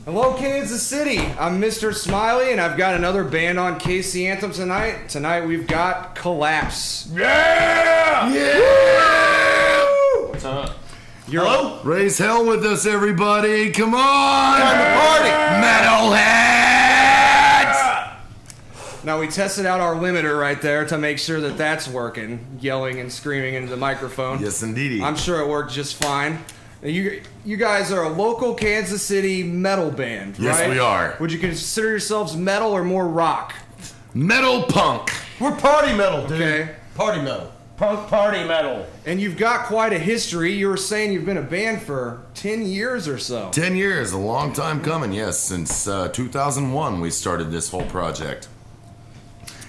Hello, Kansas City. I'm Mr. Smiley, and I've got another band on KC Anthem tonight. Tonight we've got Collapse. Yeah! Yeah! What's up? Hello? Raise hell with us, everybody. Come on! Time to party! Metalheads! Now, we tested out our limiter right there to make sure that that's working, yelling and screaming into the microphone. Yes, indeedy. I'm sure it worked just fine. You guys are a local Kansas City metal band, right? Yes, we are. Would you consider yourselves metal or more rock? Metal punk. We're party metal, dude. Okay. Party metal. Punk party metal. And you've got quite a history. You were saying you've been a band for 10 years or so. 10 years, a long time coming, yes. Since 2001 we started this whole project.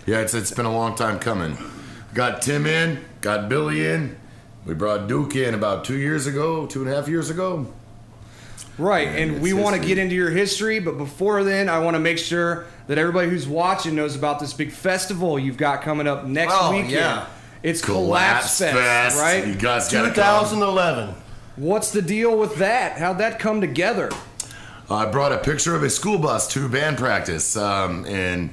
Yeah, it's been a long time coming. Got Tim in, got Billy in. We brought Duke in about 2 years ago, 2.5 years ago. Right, and we want to get into your history, but before then, I want to make sure that everybody who's watching knows about this big festival you've got coming up next weekend. Yeah. It's Collapse Fest, right? You guys gotta 2011. What's the deal with that? How'd that come together? I brought a picture of a school bus to band practice, in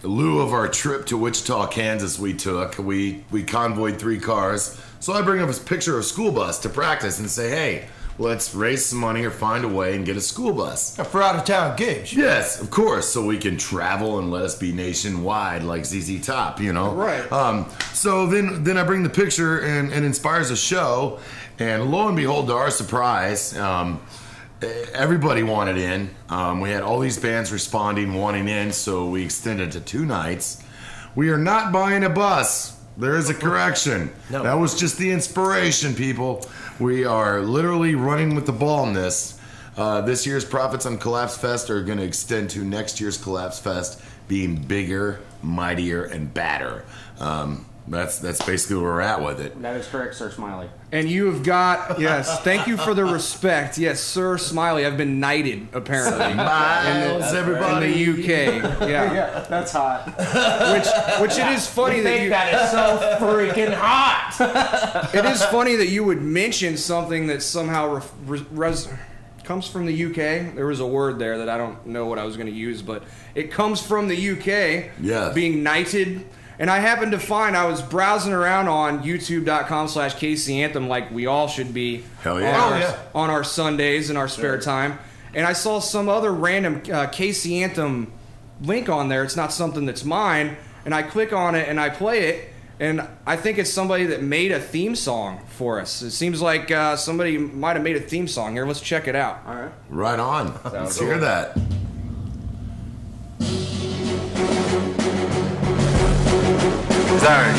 lieu of our trip to Wichita, Kansas we took. We convoyed 3 cars. So I bring up a picture of a school bus to practice and say, hey, let's raise some money or find a way and get a school bus. For out-of-town gigs. Yes, of course, so we can travel and let us be nationwide like ZZ Top, you know? Right. So then I bring the picture and inspires a show, and lo and behold, to our surprise, everybody wanted in. We had all these bands responding, wanting in, so we extended to 2 nights. We are not buying a bus. There is a correction. No. That was just the inspiration, people. We are literally running with the ball in this. This year's profits on Collapse Fest are going to extend to next year's Collapse Fest being bigger, mightier, and badder. That's basically where we're at with it. That is correct, Sir Smiley. And you have got, yes, thank you for the respect. Yes, Sir Smiley, I've been knighted, apparently. Miles, everybody. In the UK, yeah. Yeah, that's hot. Which it is funny that you... That is so freaking hot. It is funny that you would mention something that somehow comes from the UK. There was a word there that I don't know what I was going to use, but it comes from the UK, yes. Being knighted. And I happened to find, I was browsing around on youtube.com/KC Anthem like we all should be. Hell yeah. On our Sundays in our spare time. And I saw some other random KC Anthem link on there. It's not something that's mine. And I click on it and I play it. And I think it's somebody that made a theme song for us. It seems like somebody might have made a theme song. Here, let's check it out. All right. Right on. Let's hear that. Sorry.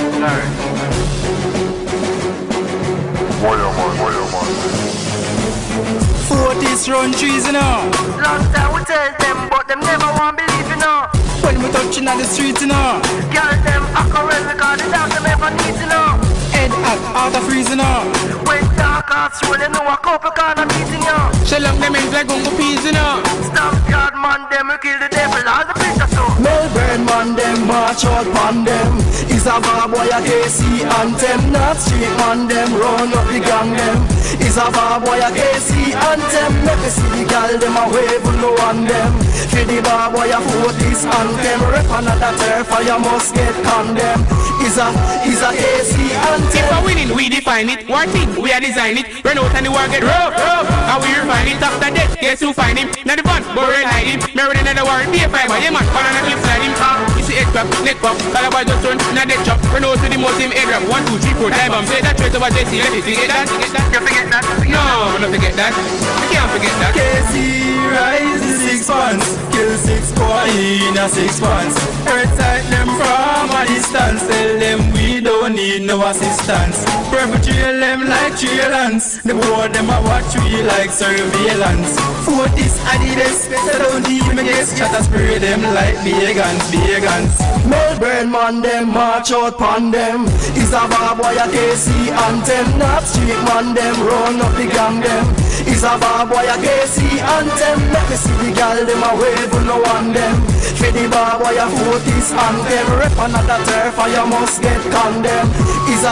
More. 40s round trees, you know. Long time we tell them, but them never want believe, you know. When we touching on the streets, you know. Girl, them accorel because the dog them ever need, you know. Head out of freeze, you know. When dark off, so they know a couple corner meeting, you. Shell up them ends like gungo peas, you know. Stop yard man, them we kill the devil, all the picture so. Melbourne man, them march out on them. Is a bar boy a KC Anthem. Not street man, them run up the gang, them. Is a bar boy a KC Anthem. Make me see the gal, them a wave low on them. For the bar boy a 40s anthem. Rep another turf, you must get condemned. Is a KC Anthem. If we're winning, we define it. One thing, we are design it. Run out and the war get rough. And we refine it. After death, guess who find him? Not the fun, but we're hide him. Married another war, be a fiber. Yeah man, one on the flip side him. You see head crap, neck pop. All about just run, not dead chop. Run out to the most him head rap. 1, 2, 3, 4 time bomb. Say that straight over JC. Let me forget that. You forget that? No, not forget that. I can't forget that. KC rise the 6 months. Kill 6 boy in a 6 months. Recite them from a distance. Tell them we don't need no assistance. Perpetrate them like trailers. The board them a watch we like surveillance. 40s Adidas, better don't even guess. Shut a spray them like vegans. Melbourne man them march out pon them. Is a bar boy a KC Anthem. Not street man them run up the gang them. Is a bar boy a KC Anthem. Let me see the gal them a wave no one them. For the bar boy a foot is anthem. Rep another turf and you must get condemned. Is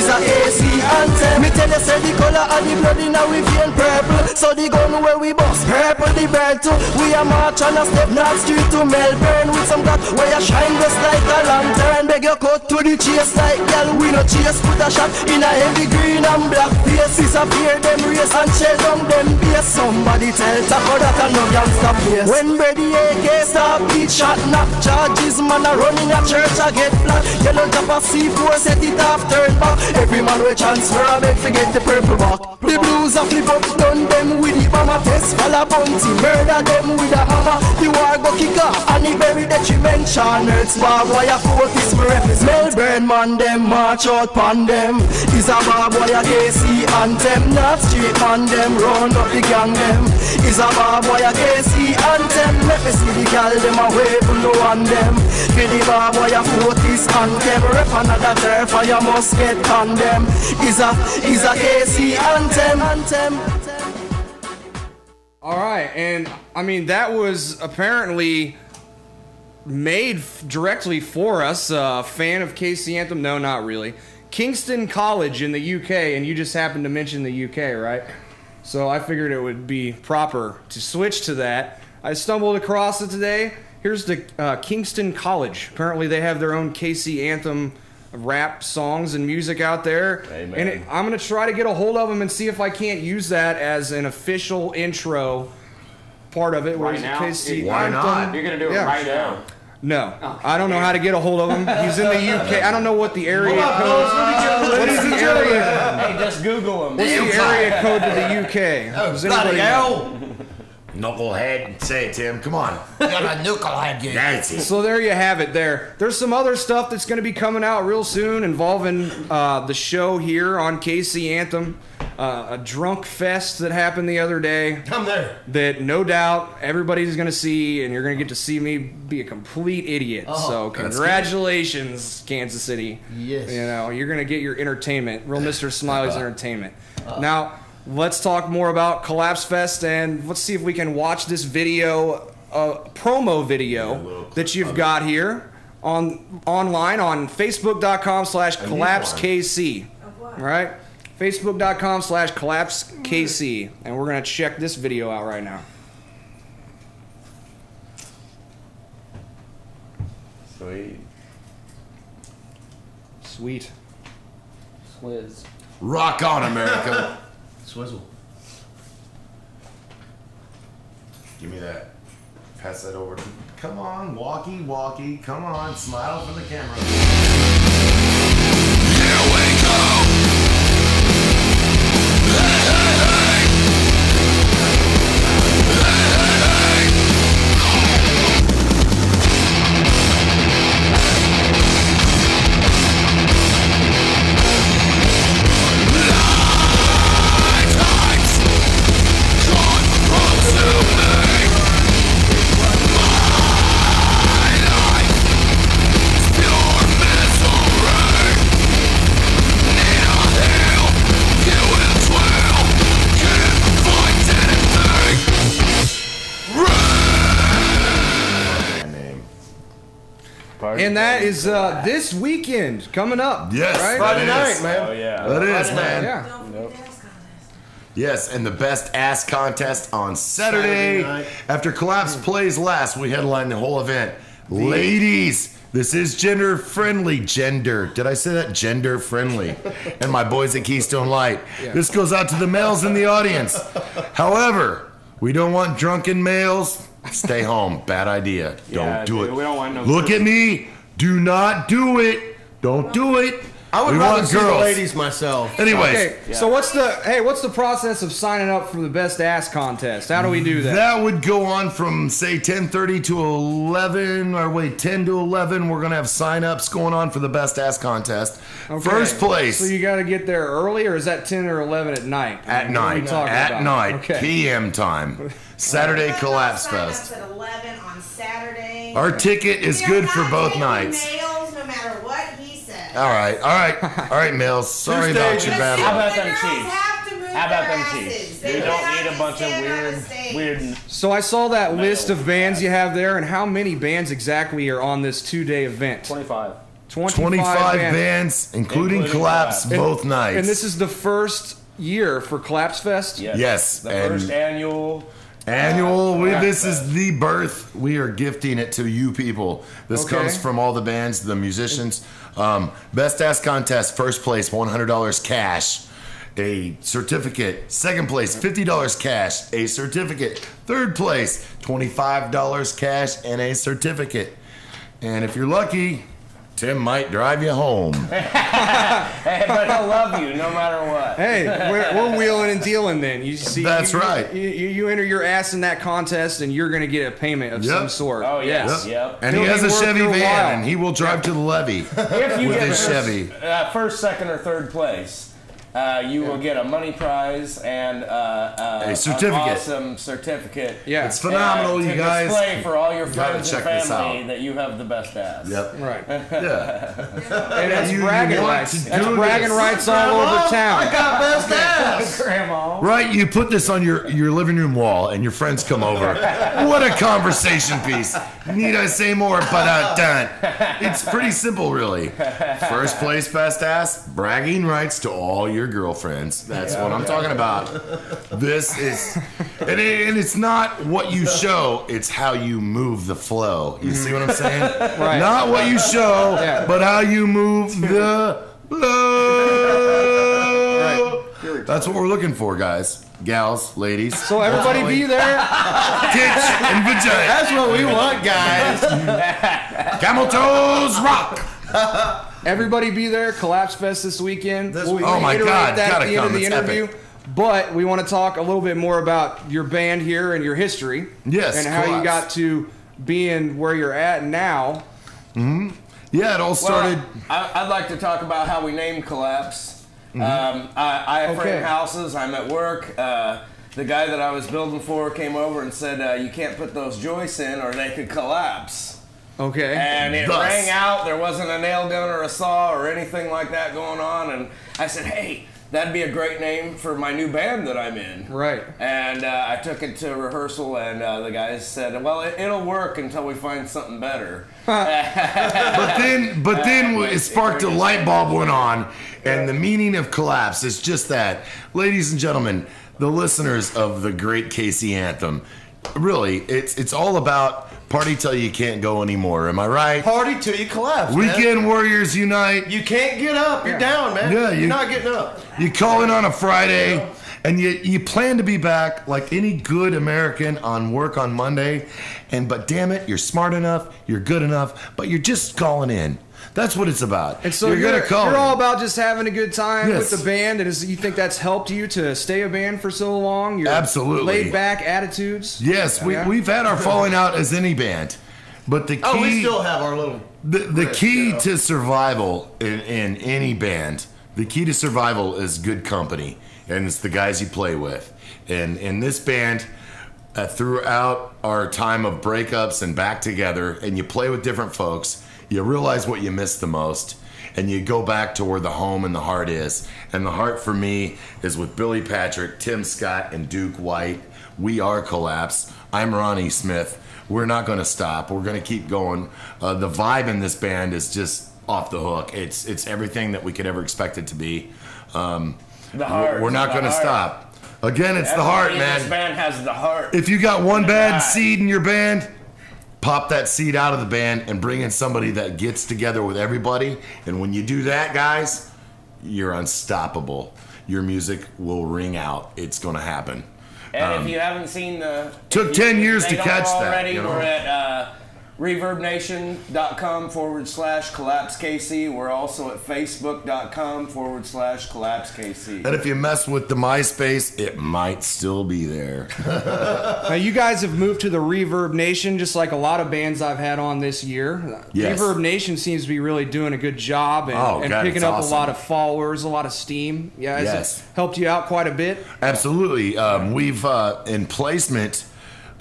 a KC anthem. Me tell you say the color of the blood in our vein purple. So the gun where we bust purple the bird too. We a march on a step North Street to Melbourne with some black where you shine just like a lantern. Beg your cut to the chase like girl. We no chase, put a shot in a heavy green and black face. Disappear them race and shell down them base. Somebody tell Taco that I no gangsta place. When Brady AK stop beat shot knock charges, man a run in a church I get black. Yellow top of C4 set it off turn back. Every man with transfer I beg forget the purple back. The blues a flip up done them with the bomber test. Fall a bounty murder them with a hammer. The war go kick off and he bury the mention. Earth's bar boy a quote is me reference. Melbourne man them march out pan them. Is a bar boy a KC anthem. North Street man them round up the gang them. Is a bar boy a KC anthem. Let me see the gal them a wave no on them. For the bar boy a quote is anthem. Rep another turf and you must get condemned. Is a KC anthem. All right, and I mean that was apparently made directly for us. Fan of KC Anthem? No, not really. Kingston College in the UK, and you just happened to mention the UK, right? So I figured it would be proper to switch to that. I stumbled across it today. Here's the Kingston College. Apparently they have their own KC Anthem rap songs and music out there. Amen. And I'm going to try to get a hold of them and see if I can't use that as an official intro part of it. Right now? KC Why Anthem. not? You're gonna do it Yeah. right now. No, I don't know how to get a hold of him. He's in the UK. I don't know what the area code. What is the area? Hey, just Google him. What's the area code to the UK? Does anybody know? Knucklehead. Say it, Tim. Come on. Got a knucklehead game. That's it. So there you have it there. There's some other stuff that's going to be coming out real soon involving the show here on KC Anthem. A drunk fest that happened the other day. I'm there. That no doubt everybody's going to see, and you're going to get to see me be a complete idiot. So congratulations, Kansas City. Yes. You know, you're going to get your entertainment. Real Mr. Smiley's entertainment. Now, let's talk more about Collapse Fest, and let's see if we can watch this video, promo video that you've got here online on Facebook.com/CollapseKC. All right? Facebook.com/CollapseKC. And we're going to check this video out right now. Sweet. Sweet. Swizz. Rock on, America. Swizzle. Give me that. Pass that over to me. Come on, walkie. Come on, smile for the camera. Here we go. Hey, hey, hey. Hey, hey, hey. Lifetimes gone consume me. My life is pure misery. Need a heal, you will dwell. Can't find anything. And that is this weekend coming up. Yes, right? Friday that night, is. man. Oh yeah. That is, man. Yeah. Yes, and the best ass contest on Saturday. Saturday night. After Collapse plays last, we headline the whole event. Ladies, this is gender friendly. Did I say that? Gender friendly. And my boys at Keystone Light. This goes out to the males in the audience. However, we don't want drunken males. Stay home. Bad idea. Yeah, Don't do dude, it. we don't want no Look at me. Do not do it. Don't do it. I would We rather want see the girls. ladies myself. Anyways. Okay, so what's the process of signing up for the best ass contest? How do we do that? That would go on from say 10:30 to 11, or wait, 10 to 11. We're gonna have sign-ups going on for the best ass contest. Okay. First place So you got to get there early, or is that 10 or 11 at night? at What are we night. talking At about? night, Okay. PM time. Saturday Collapse Sign-ups Fest. at 11 on Saturday. Our ticket is We are good for not both taking nights. Males, no matter what he says. All right, males. Sorry about your stages. battle. How about The them girls Chiefs? have to move How about them grasses. Chiefs? They We don't have need a to bunch of stand on the stage. weird. So I saw that list of bands you have there, and how many bands exactly are on this 2-day event? 25. 25 bands, including Collapse, both nights. And this is the first year for Collapse Fest? Yes. The first annual. This is the birth. We are gifting it to you people. This comes from all the bands, the musicians. Best Ass Contest, first place, $100 cash, a certificate. Second place, $50 cash, a certificate. Third place, $25 cash and a certificate. And if you're lucky, Tim might drive you home. Hey, but he'll love you no matter what. Hey, we're wheeling and dealing then. You see, That's right. You enter your ass in that contest, and you're going to get a payment of some sort. Oh, yes. Yep. And he It'll has be a worth Chevy your van, while. and he will drive to the levee If you with get his Chevy. first, second, or third place, you will get a money prize and A certificate. An awesome certificate. Yeah. It's phenomenal, to you guys. display for all your Gotta friends and check this family out. that you have the best ass. Yep. Right. Yeah. And that's You bragging want rights. to That's do bragging this. rights all over town. got best ass. Grandma. Right, you put this on your living room wall, and your friends come over. What a conversation piece. Need I say more? But done. It's pretty simple, really. First place, best ass, bragging rights to all your girlfriends. That's what I'm talking about. This is, and it's not what you show, it's how you move the flow. You see what I'm saying? Right. Not what you show, but how you move the flow. That's what we're looking for, guys, gals, ladies. So everybody be there. Tits and vagina. That's what we want, guys. Camel toes rock. Everybody be there. Collapse Fest this weekend. This We'll weekend. Oh my reiterate God, that gotta at the end come. of the It's interview. epic. But we want to talk a little bit more about your band here and your history. Yes, And how you Collapse. got to being where you're at now. Yeah, it all started. Well, I'd like to talk about how we named Collapse. I frame houses. I'm at work. The guy that I was building for came over and said, you can't put those joists in or they could collapse. Okay. And it Thus. rang out. There wasn't a nail gun or a saw or anything like that going on. And I said, hey, that'd be a great name for my new band that I'm in. Right. And I took it to rehearsal, and the guys said, well, it'll work until we find something better. But then it sparked a light bulb went on, and the meaning of Collapse is just that. Ladies and gentlemen, the listeners of the great KC Anthem, really, it's all about party till you can't go anymore. Am I right? Party till you collapse. Weekend warriors unite. You can't get up. You're down, man. Yeah, you're not getting up. You call in on a Friday, and you plan to be back like any good American on work on Monday, but damn it, you're smart enough, you're good enough, but you're just calling in. That's what it's about. And so you're gonna call you're in. all about just having a good time Yes. with the band, and you think that's helped you to stay a band for so long? Your Absolutely. laid back attitudes. Yes, Yeah. we've had our falling out as any band, but the key. Oh, we still have our little. The key to survival in any band, the key to survival is good company, and it's the guys you play with. And in this band, throughout our time of breakups and back together, and you play with different folks, you realize what you miss the most, and you go back to where the home and the heart is. And the heart for me is with Billy Patrick, Tim Scott, and Duke White. We are Collapse. I'm Ronnie Smith. We're not going to stop. We're going to keep going. The vibe in this band is just off the hook. It's everything that we could ever expect it to be. The heart. We're not going to stop. Again, it's the heart, man. This band has the heart. If you got one bad seed in your band, pop that seed out of the band and bring in somebody that gets together with everybody. And when you do that, guys, you're unstoppable. Your music will ring out. It's going to happen. And if you haven't seen the... Took 10 years to catch that, already, you know? we're at reverbnation.com/CollapseKC. We're also at facebook.com/CollapseKC. And if you mess with the MySpace, it might still be there. Now, you guys have moved to the Reverb Nation, just like a lot of bands I've had on this year. Yes. Reverb Nation seems to be really doing a good job and, Oh, God, picking it's up awesome. a lot of followers, a lot of steam. Yeah, has Yes. it helped you out quite a bit? Absolutely. We've, in placement,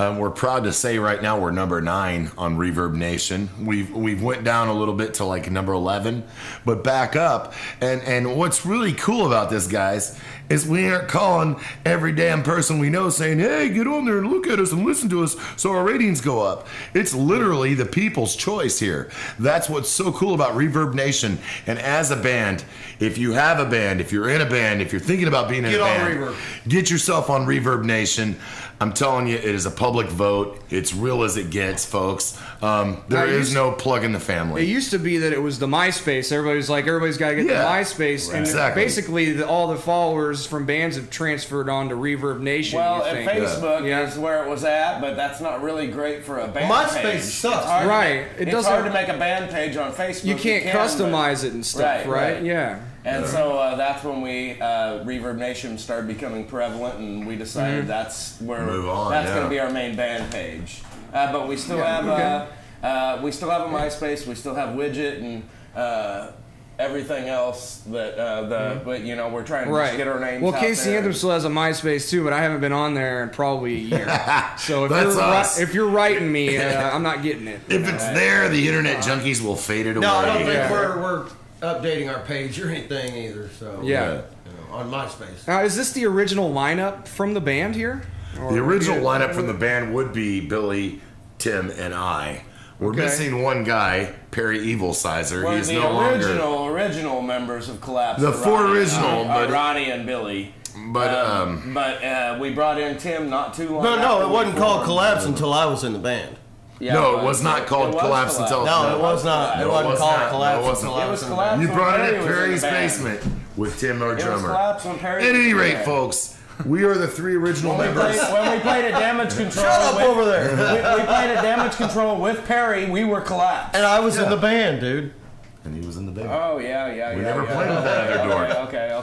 We're proud to say right now we're number 9 on Reverb Nation. We've went down a little bit to like number 11, but back up. And what's really cool about this, guys, is we aren't calling every damn person we know saying, hey, get on there and look at us and listen to us so our ratings go up. It's literally the people's choice here. That's what's so cool about Reverb Nation. And as a band, if you have a band, if you're in a band, if you're thinking about being in a band, get yourself on Reverb Nation. I'm telling you, it is a public vote. It's real as it gets, folks. There is no plug in the family. It used to be that it was the MySpace. Everybody's like, everybody's got to get the MySpace. And basically, all the followers from bands have transferred on to Reverb Nation. Well, and Facebook is where it was at, but that's not really great for a band MySpace page. sucks. It's hard to make a band page on Facebook. You can't customize it and stuff, right? Yeah. And so that's when we Reverb Nation started becoming prevalent, and we decided that's where that's going to be our main band page. But we still have we still have a MySpace, we still have Widget, and everything else that but you know, we're trying to just get our names out KC there. Anthem still has a MySpace too, but I haven't been on there in probably a year. So if you're writing me, I'm not getting it. If it's there, the internet junkies will fade it away. No, I don't think we're updating our page or anything either. So you know, on MySpace. Now, is this the original lineup from the band here? The original lineup from the band would be Billy, Tim, and I. We're missing one guy, Perry Evil Sizer. Well, He's the no original members of Collapse. The four original, but Ronnie and Billy. But we brought in Tim not too long. No, it wasn't called Collapse until I was in the band. Yeah, no, it was not called Collapse until... No, it was not. It wasn't called Collapse until I was in the band. You brought it at Perry's basement with Tim, our drummer. At any rate, folks, we are the 3 original members. When we played at Damage Control... Shut up over there! We played at Damage Control with Perry, we were Collapse. And I was in the band, dude. And he was in the band. Oh, yeah. We never played with that other dork.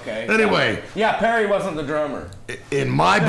Okay. Anyway. Yeah, Perry wasn't the drummer. In my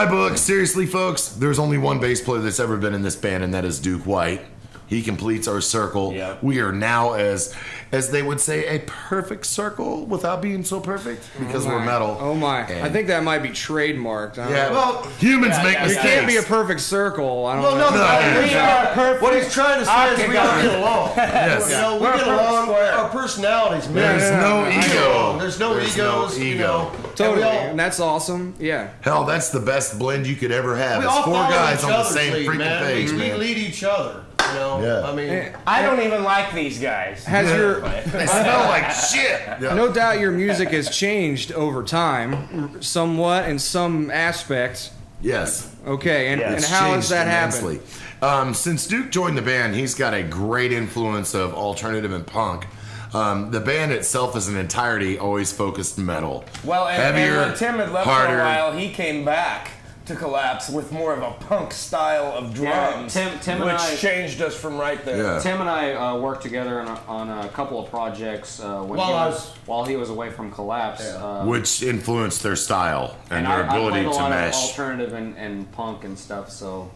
book, seriously, folks, there's only one bass player that's ever been in this band, and that is Duke White. He completes our circle. Yep. We are now, as they would say, a perfect circle without being so perfect because we're metal. Oh my! And I think that might be trademarked. Well, humans make mistakes. It can't be a perfect circle. I don't know. We are perfect. What he's trying to say is we all get along. Yes. You know, we get along. Our personalities. There's no ego. There's no egos. You know. Totally, and that's awesome. Yeah. Hell, that's the best blend you could ever have. We It's all 4 guys on the same lead, freaking page, we man. lead each other. You know, I mean, I don't even like these guys. They smell like shit. Yeah. No doubt your music has changed over time, somewhat in some aspects. Yes. Okay, and how has that happened? Since Duke joined the band, he's got a great influence of alternative and punk. The band itself as an entirety always focused metal. Well, and heavier, when Tim had left harder. for a while, he came back to Collapse with more of a punk style of drums, Tim which and I changed us from right there. Yeah. Tim and I worked together on a couple of projects while he was away from Collapse, which influenced their style and their I ability played a to lot mesh. of alternative and punk and stuff. So,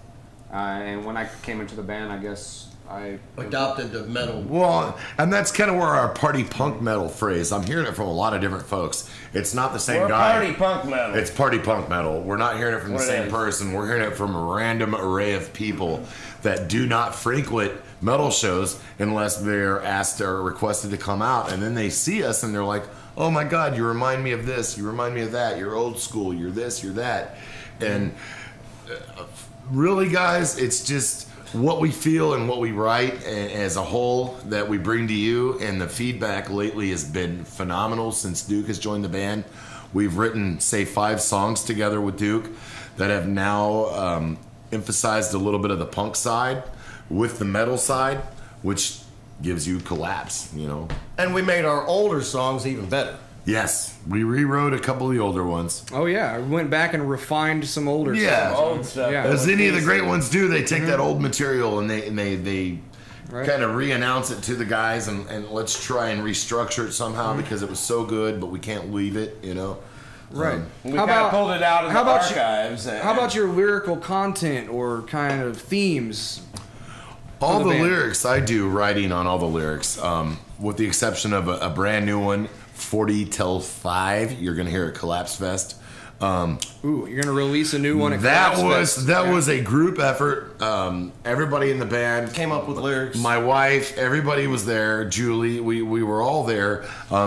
and when I came into the band, I guess I adopted the metal. Well, and that's kind of where our party punk metal phrase. I'm hearing it from a lot of different folks. It's not the same guy. Party punk metal. It's party punk metal. We're not hearing it from the same person. We're hearing it from a random array of people that do not frequent metal shows unless they're asked or requested to come out, and then they see us and they're like, "Oh my God, you remind me of this. You remind me of that. You're old school. You're this. You're that." And really, guys, it's just what we feel and what we write as a whole that we bring to you, and the feedback lately has been phenomenal since Duke has joined the band. We've written, say, 5 songs together with Duke that have now emphasized a little bit of the punk side with the metal side, which gives you Collapse, you know. And we made our older songs even better. Yes, we rewrote a couple of the older ones. Oh yeah, we went back and refined some older stuff. Old stuff. Yeah. As any of the great ones do, they take that old material and they kind of re-announce it to the guys and let's try and restructure it somehow because it was so good, but we can't leave it, you know. Right. We kind of pulled it out of the archives. How about your lyrical content or kind of themes? All the lyrics, I do writing on all the lyrics, with the exception of a brand new one, 40 till 5. You're going to hear at Collapse Fest. Ooh, you're gonna release a new one. That was a group effort. Everybody in the band came up with lyrics. My wife, everybody was there. Julie, we were all there.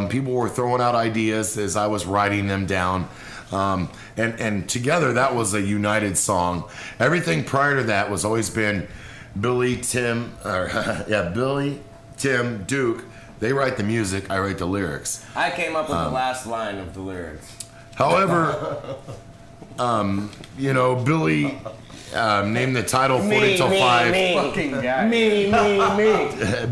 People were throwing out ideas as I was writing them down. And together that was a united song. Everything prior to that was always been Billy, Tim, Duke. They write the music, I write the lyrics. I came up with the last line of the lyrics. However, Billy named the title 40 till 5. Fucking guy. Me.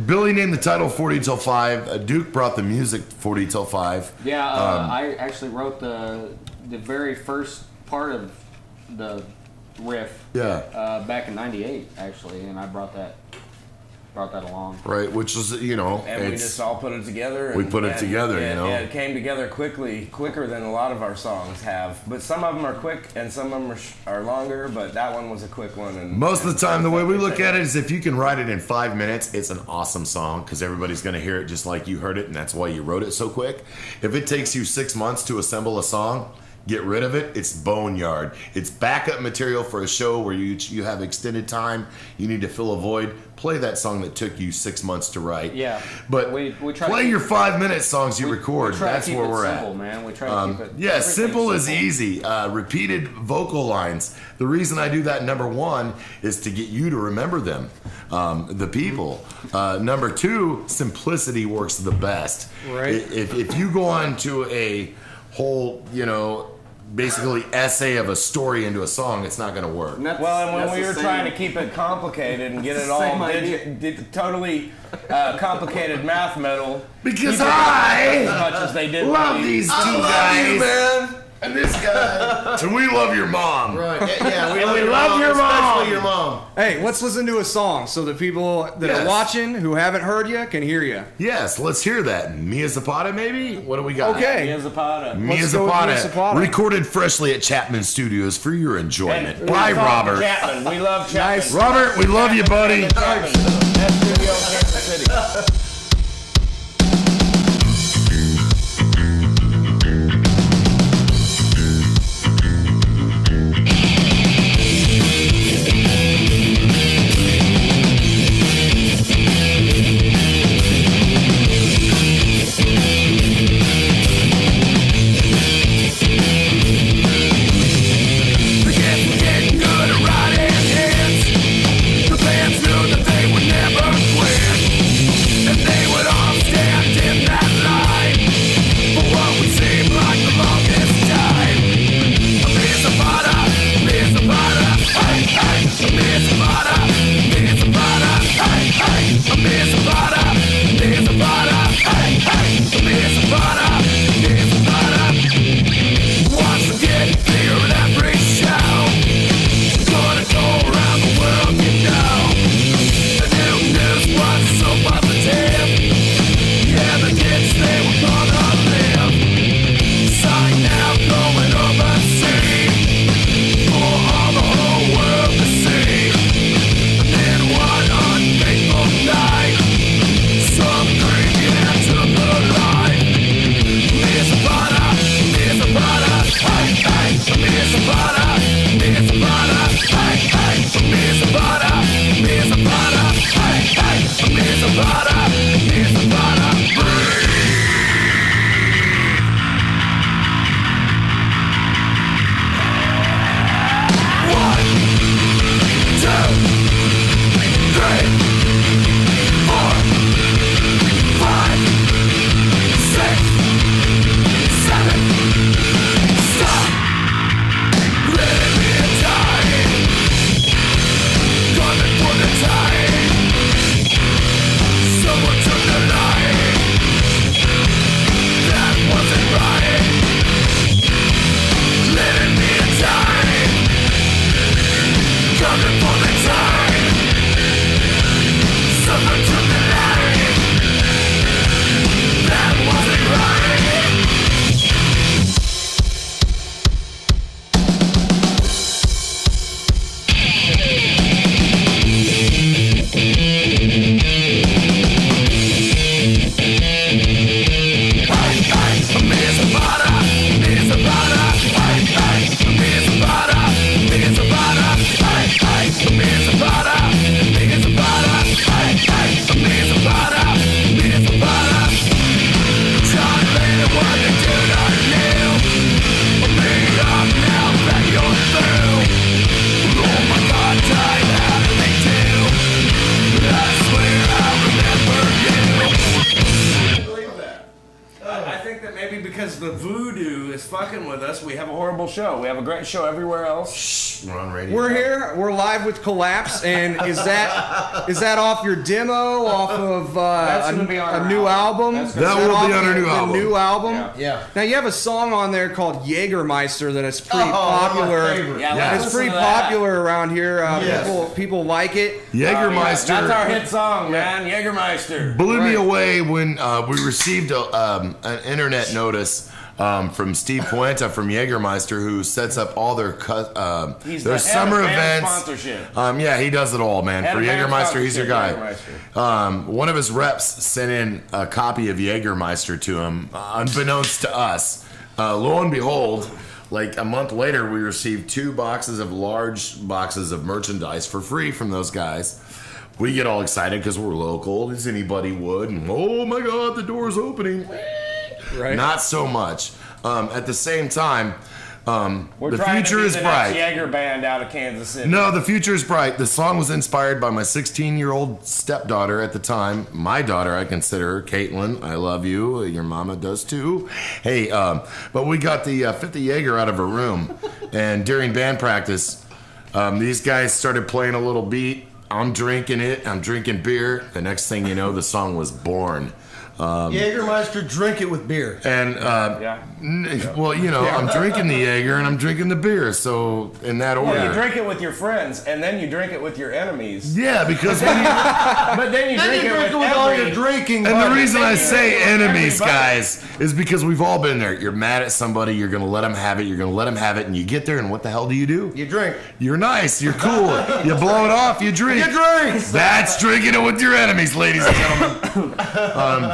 Billy named the title 40 till 5. Duke brought the music 40 till 5. Yeah, I actually wrote the very first part of the riff. Yeah. Back in '98, actually, and I brought that along. Right, which was, and we just all put it together. We put it together, Yeah, it came together quicker than a lot of our songs have. But some of them are quick and some of them are longer, but that one was a quick one. And most of the time, the way we look at it is if you can write it in 5 minutes, it's an awesome song because everybody's going to hear it just like you heard it, and that's why you wrote it so quick. If it takes you 6 months to assemble a song, get rid of it. It's boneyard. It's backup material for a show where you have extended time. You need to fill a void. Play that song that took you 6 months to write. Yeah, but we try play your 5-minute songs you record. That's where we're simple, at. Man. We try to keep it. Yeah, simple is easy. Repeated vocal lines. The reason I do that, number one, is to get you to remember them, the people. Number two, simplicity works the best. Right. If you go on to a whole, basically essay of a story into a song, it's not going to work. Well, and when we were trying to keep it complicated and get it all totally complicated math metal, because I as much as they did love these two guys, you, man. and this guy, and we love your mom. Right? Yeah, we love your mom. Especially your mom. Hey, let's listen to a song so the people that are watching who haven't heard you can hear you. Yes, let's hear that. Mia Zapata, maybe? What do we got? Okay. Mia Zapata. Mia Zapata, recorded freshly at Chapman Studios for your enjoyment. And Bye, Robert. Chapman. We love Chapman. Nice. Robert, we love you, buddy. Chapman. Best studio in Kansas City. The fans knew that they would never quit, and the voodoo is fucking with us, we have a horrible show. We have a great show everywhere else. Shh, we're on radio. We're here. We're live with Collapse, and is that off your demo? Off of a new album? That will be on our new album. The new album. Yeah. Now you have a song on there called Jägermeister that is pretty popular. Yeah, it's pretty popular around here. People like it. Jägermeister. That's our hit song, man. Jägermeister. Blew me away when we received an internet notice from Steve Puenta from Jägermeister, who sets up all their summer events. Sponsorship. Yeah, he does it all, man. For Jägermeister, he's your guy. Jägermeister. One of his reps sent in a copy of Jägermeister to him, unbeknownst to us. Lo and behold, like a month later, we received 2 large boxes of merchandise for free from those guys. We get all excited because we're local, as anybody would, and oh my God, the door's opening. Right. Not so much. At the same time, We're the trying future to be is the bright. next Jaeger band out of Kansas City. No, the future is bright. The song was inspired by my 16-year-old stepdaughter at the time. My daughter, I consider her, Caitlin. I love you. Your mama does too. Hey, but we got the 50 Jaeger out of her room, and during band practice, these guys started playing a little beat. I'm drinking it. I'm drinking beer. The next thing you know, the song was born. Jägermeister, drink it with beer. And, well, you know, I'm drinking the Jaeger and I'm drinking the beer. So, in that order. Well, you drink it with your friends, and then you drink it with your enemies. Yeah, because when you, but then you drink it with all your drinking. and the reason I say enemies, everybody. guys, is because we've all been there. You're mad at somebody, you're going to let them have it, you're going to let them have it, and you get there, and what the hell do? You drink. You're nice, you're cool, you blow it off, you drink. That's drinking it with your enemies, ladies and gentlemen.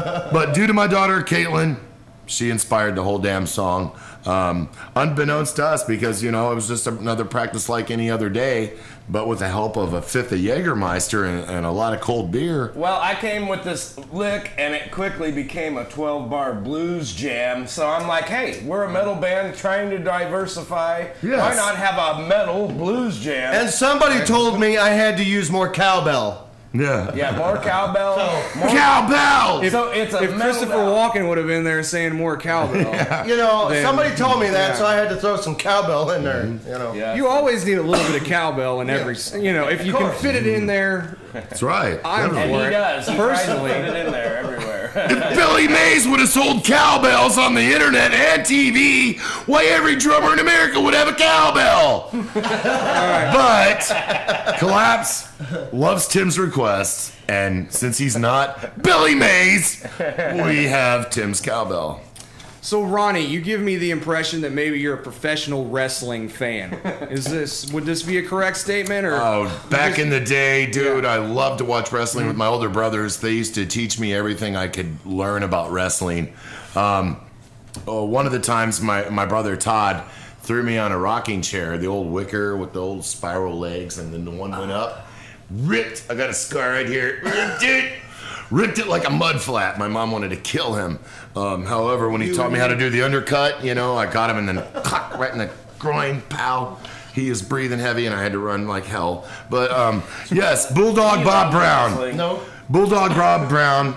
But due to my daughter, Caitlin, she inspired the whole damn song. Unbeknownst to us, because, you know, it was just another practice like any other day, but with the help of a fifth of Jägermeister and a lot of cold beer. Well, I came with this lick, and it quickly became a 12-bar blues jam. So I'm like, hey, we're a metal band trying to diversify. Yes. Why not have a metal blues jam? And somebody told me I had to use more cowbell. Yeah. Yeah, more cowbell. More Cowbell! So it's a If metal Christopher bell. Walken would have been there saying more cowbell. You know, Then- somebody told me that, yeah. so I had to throw some cowbell in there. You know. Yeah. You always need a little bit of cowbell in every, you know, if you can fit it in there. That's right. I'm And for he it. does. He Personally. tries to put it in there everywhere. If Billy Mays would have sold cowbells on the internet and TV, why every drummer in America would have a cowbell. But Collapse loves Tim's request, and since he's not Billy Mays, we have Tim's cowbell. So Ronnie, you give me the impression that maybe you're a professional wrestling fan. Would this be a correct statement, or? Oh, back in the day, dude, I loved to watch wrestling with my older brothers. They used to teach me everything I could learn about wrestling. One of the times, my brother Todd threw me on a rocking chair, the old wicker with the old spiral legs, and then the one went up, ripped. I got a scar right here. Ripped it like a mud flap. My mom wanted to kill him. However, when he taught me how to do the undercut, you know, I got him and then clack, right in the groin, pow. He is breathing heavy, and I had to run like hell. But yes, Bulldog Bob Brown. No. Bulldog Bob Brown.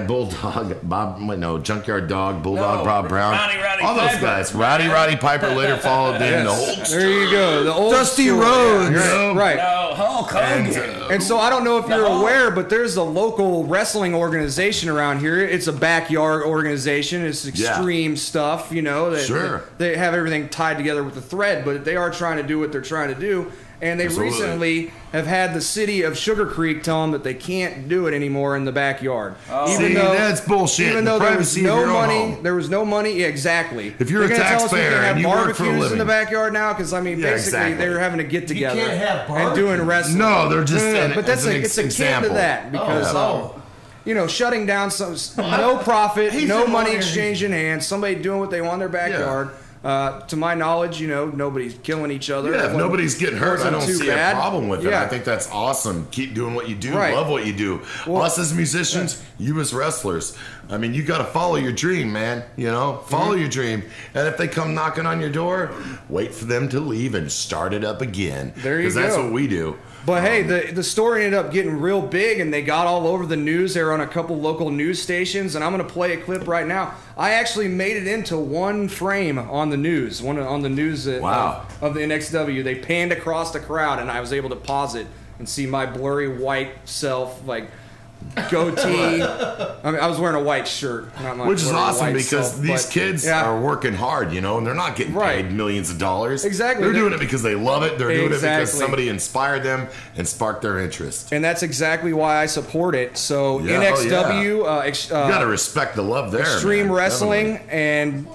Bulldog Bob? Wait, no, Junkyard Dog. Bulldog Bob Brown. Roddy All those Piper. guys. Roddy Piper later followed in the whole. There you go. The old Dusty story. Rhodes. Yeah, right. No, Hulk Hogan. And so I don't know if you're aware, but there's a local wrestling organization around here. It's a backyard organization. It's extreme stuff, you know. Sure. They have everything tied together with a thread, but they are trying to do what they're trying to do. And they Absolutely. recently have had the city of Sugar Creek tell them that they can't do it anymore in the backyard. See, that's bullshit. Even The though there was privacy of no your own money, home. there was no money. Yeah, exactly. If you're They're a gonna tell us we taxpayer can have and you work for a barbecues in the living. backyard now, because I mean, Yeah, basically exactly. they were having to get together can't have and doing wrestling. No, they're just. But that's it's it's akin to that because you know, shutting down some no profit, no money exchanging hands, somebody doing what they want in their backyard. To my knowledge, you know, nobody's killing each other. Yeah, if nobody's getting hurt, I don't too see bad. a problem with it. Yeah. I think that's awesome. Keep doing what you do. Right. Love what you do. Well, us as musicians, you as wrestlers. I mean, you got to follow your dream, man. You know, follow your dream. And if they come knocking on your door, wait for them to leave and start it up again. There you Because that's go. what we do. But hey, the story ended up getting real big, and they got all over the news. They were on a couple local news stations, and I'm going to play a clip right now. I actually made it into one frame on the news, on the news of the NXW. They panned across the crowd, and I was able to pause it and see my blurry white self, like goatee. I mean, I was wearing a white shirt, which is awesome because these kids are working hard, you know, and they're not getting paid millions of dollars. Exactly, they're doing it because they love it. They're doing it because somebody inspired them and sparked their interest. And that's exactly why I support it. So NXW, you got to respect the love there. Extreme Wrestling, and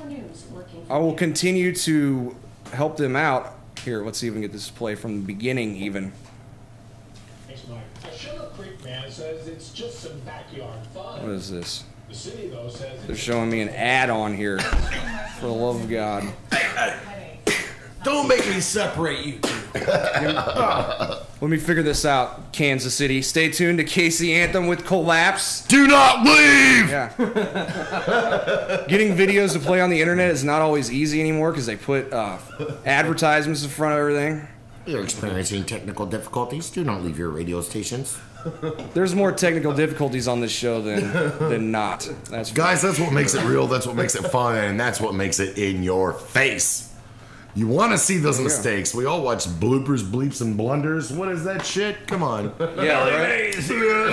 I will continue to help them out. Here, let's even get this play from the beginning, even. Man says it's just some backyard fun. What is this? The city, though, says they're showing me an ad on here. For the love of God. Don't make me separate you two. Let me figure this out, Kansas City. Stay tuned to KC Anthem with Collapse. Do not leave! Yeah. Getting videos to play on the internet is not always easy anymore because they put advertisements in front of everything. You're experiencing technical difficulties. Do not leave your radio stations. There's more technical difficulties on this show than not. Guys, that's what makes it real. That's what makes it fun, and that's what makes it in your face. You want to see those mistakes. We all watch bloopers, bleeps, and blunders. What is that shit? Come on. Yeah, Mays. Billy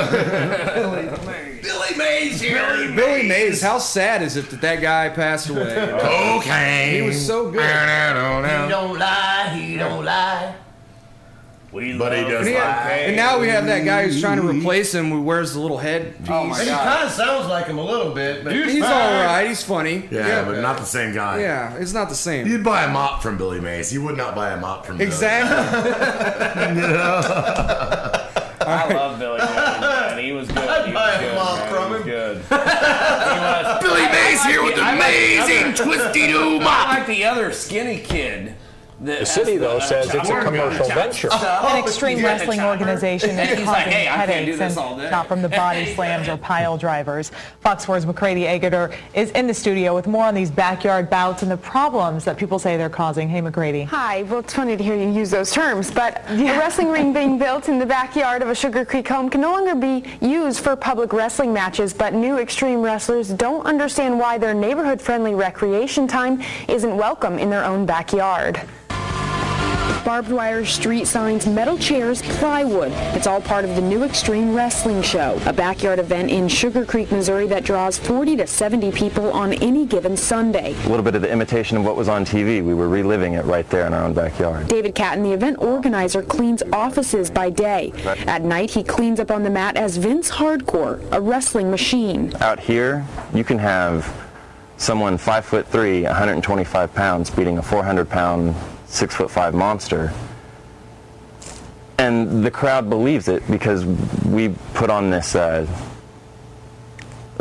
Mays here. Billy Mays. How sad is it that guy passed away? Okay. He was so good. He don't lie. He don't lie. But he does and now we have that guy who's trying to replace him who wears the little head piece. Oh my God. He kind of sounds like him a little bit, but he's all right. He's funny. Yeah, but not the same guy. Yeah, it's not the same. You'd buy a mop from Billy Mays. You would not buy a mop from exactly. I love Billy Mays, man. He was good. I'd buy a mop from him. Good. Billy Mays here with amazing twisty-doo mop. I like the other skinny kid. The city, though, says it's a commercial venture. An extreme wrestling organization that's causing headaches and not from the body slams or pile drivers. Fox 4's McCready Agater is in the studio with more on these backyard bouts and the problems that people say they're causing. Hey, McCready. Hi. Well, it's funny to hear you use those terms, but a wrestling ring being built in the backyard of a Sugar Creek home can no longer be used for public wrestling matches, but new extreme wrestlers don't understand why their neighborhood-friendly recreation time isn't welcome in their own backyard. Barbed wire, street signs, metal chairs, plywood. It's all part of the new Extreme Wrestling Show, a backyard event in Sugar Creek, Missouri that draws 40 to 70 people on any given Sunday. A little bit of the imitation of what was on TV. We were reliving it right there in our own backyard. David Catton, the event organizer, cleans offices by day. At night, he cleans up on the mat as Vince Hardcore, a wrestling machine. Out here, you can have someone 5'3", 125 pounds, beating a 400-pound 6'5" monster, and the crowd believes it because we put on this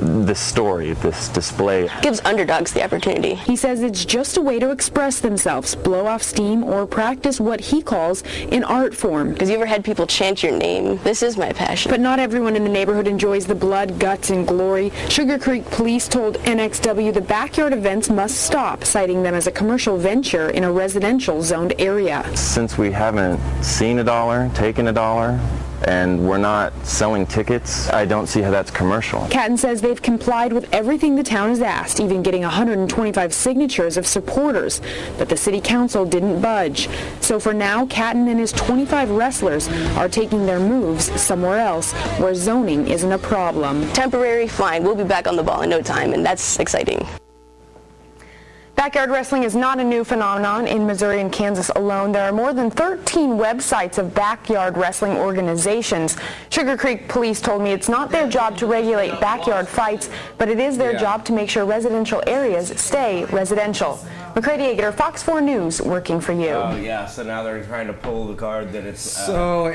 this story, this display. Gives underdogs the opportunity. He says it's just a way to express themselves, blow off steam, or practice what he calls an art form. Because you ever had people chant your name? This is my passion. But not everyone in the neighborhood enjoys the blood, guts, and glory. Sugar Creek police told NXW the backyard events must stop, citing them as a commercial venture in a residential zoned area. Since we haven't seen a dollar, taken a dollar, and we're not selling tickets, I don't see how that's commercial. Catton says they've complied with everything the town has asked, even getting 125 signatures of supporters, but the city council didn't budge. So for now, Catton and his 25 wrestlers are taking their moves somewhere else where zoning isn't a problem. Temporary, fine. We'll be back on the ball in no time, and that's exciting. Backyard wrestling is not a new phenomenon in Missouri and Kansas alone. There are more than 13 websites of backyard wrestling organizations. Sugar Creek police told me it's not their job to regulate backyard fights, but it is their job to make sure residential areas stay residential. McCready Agater, Fox 4 News, working for you. Oh, yeah, so now they're trying to pull the card that it's... so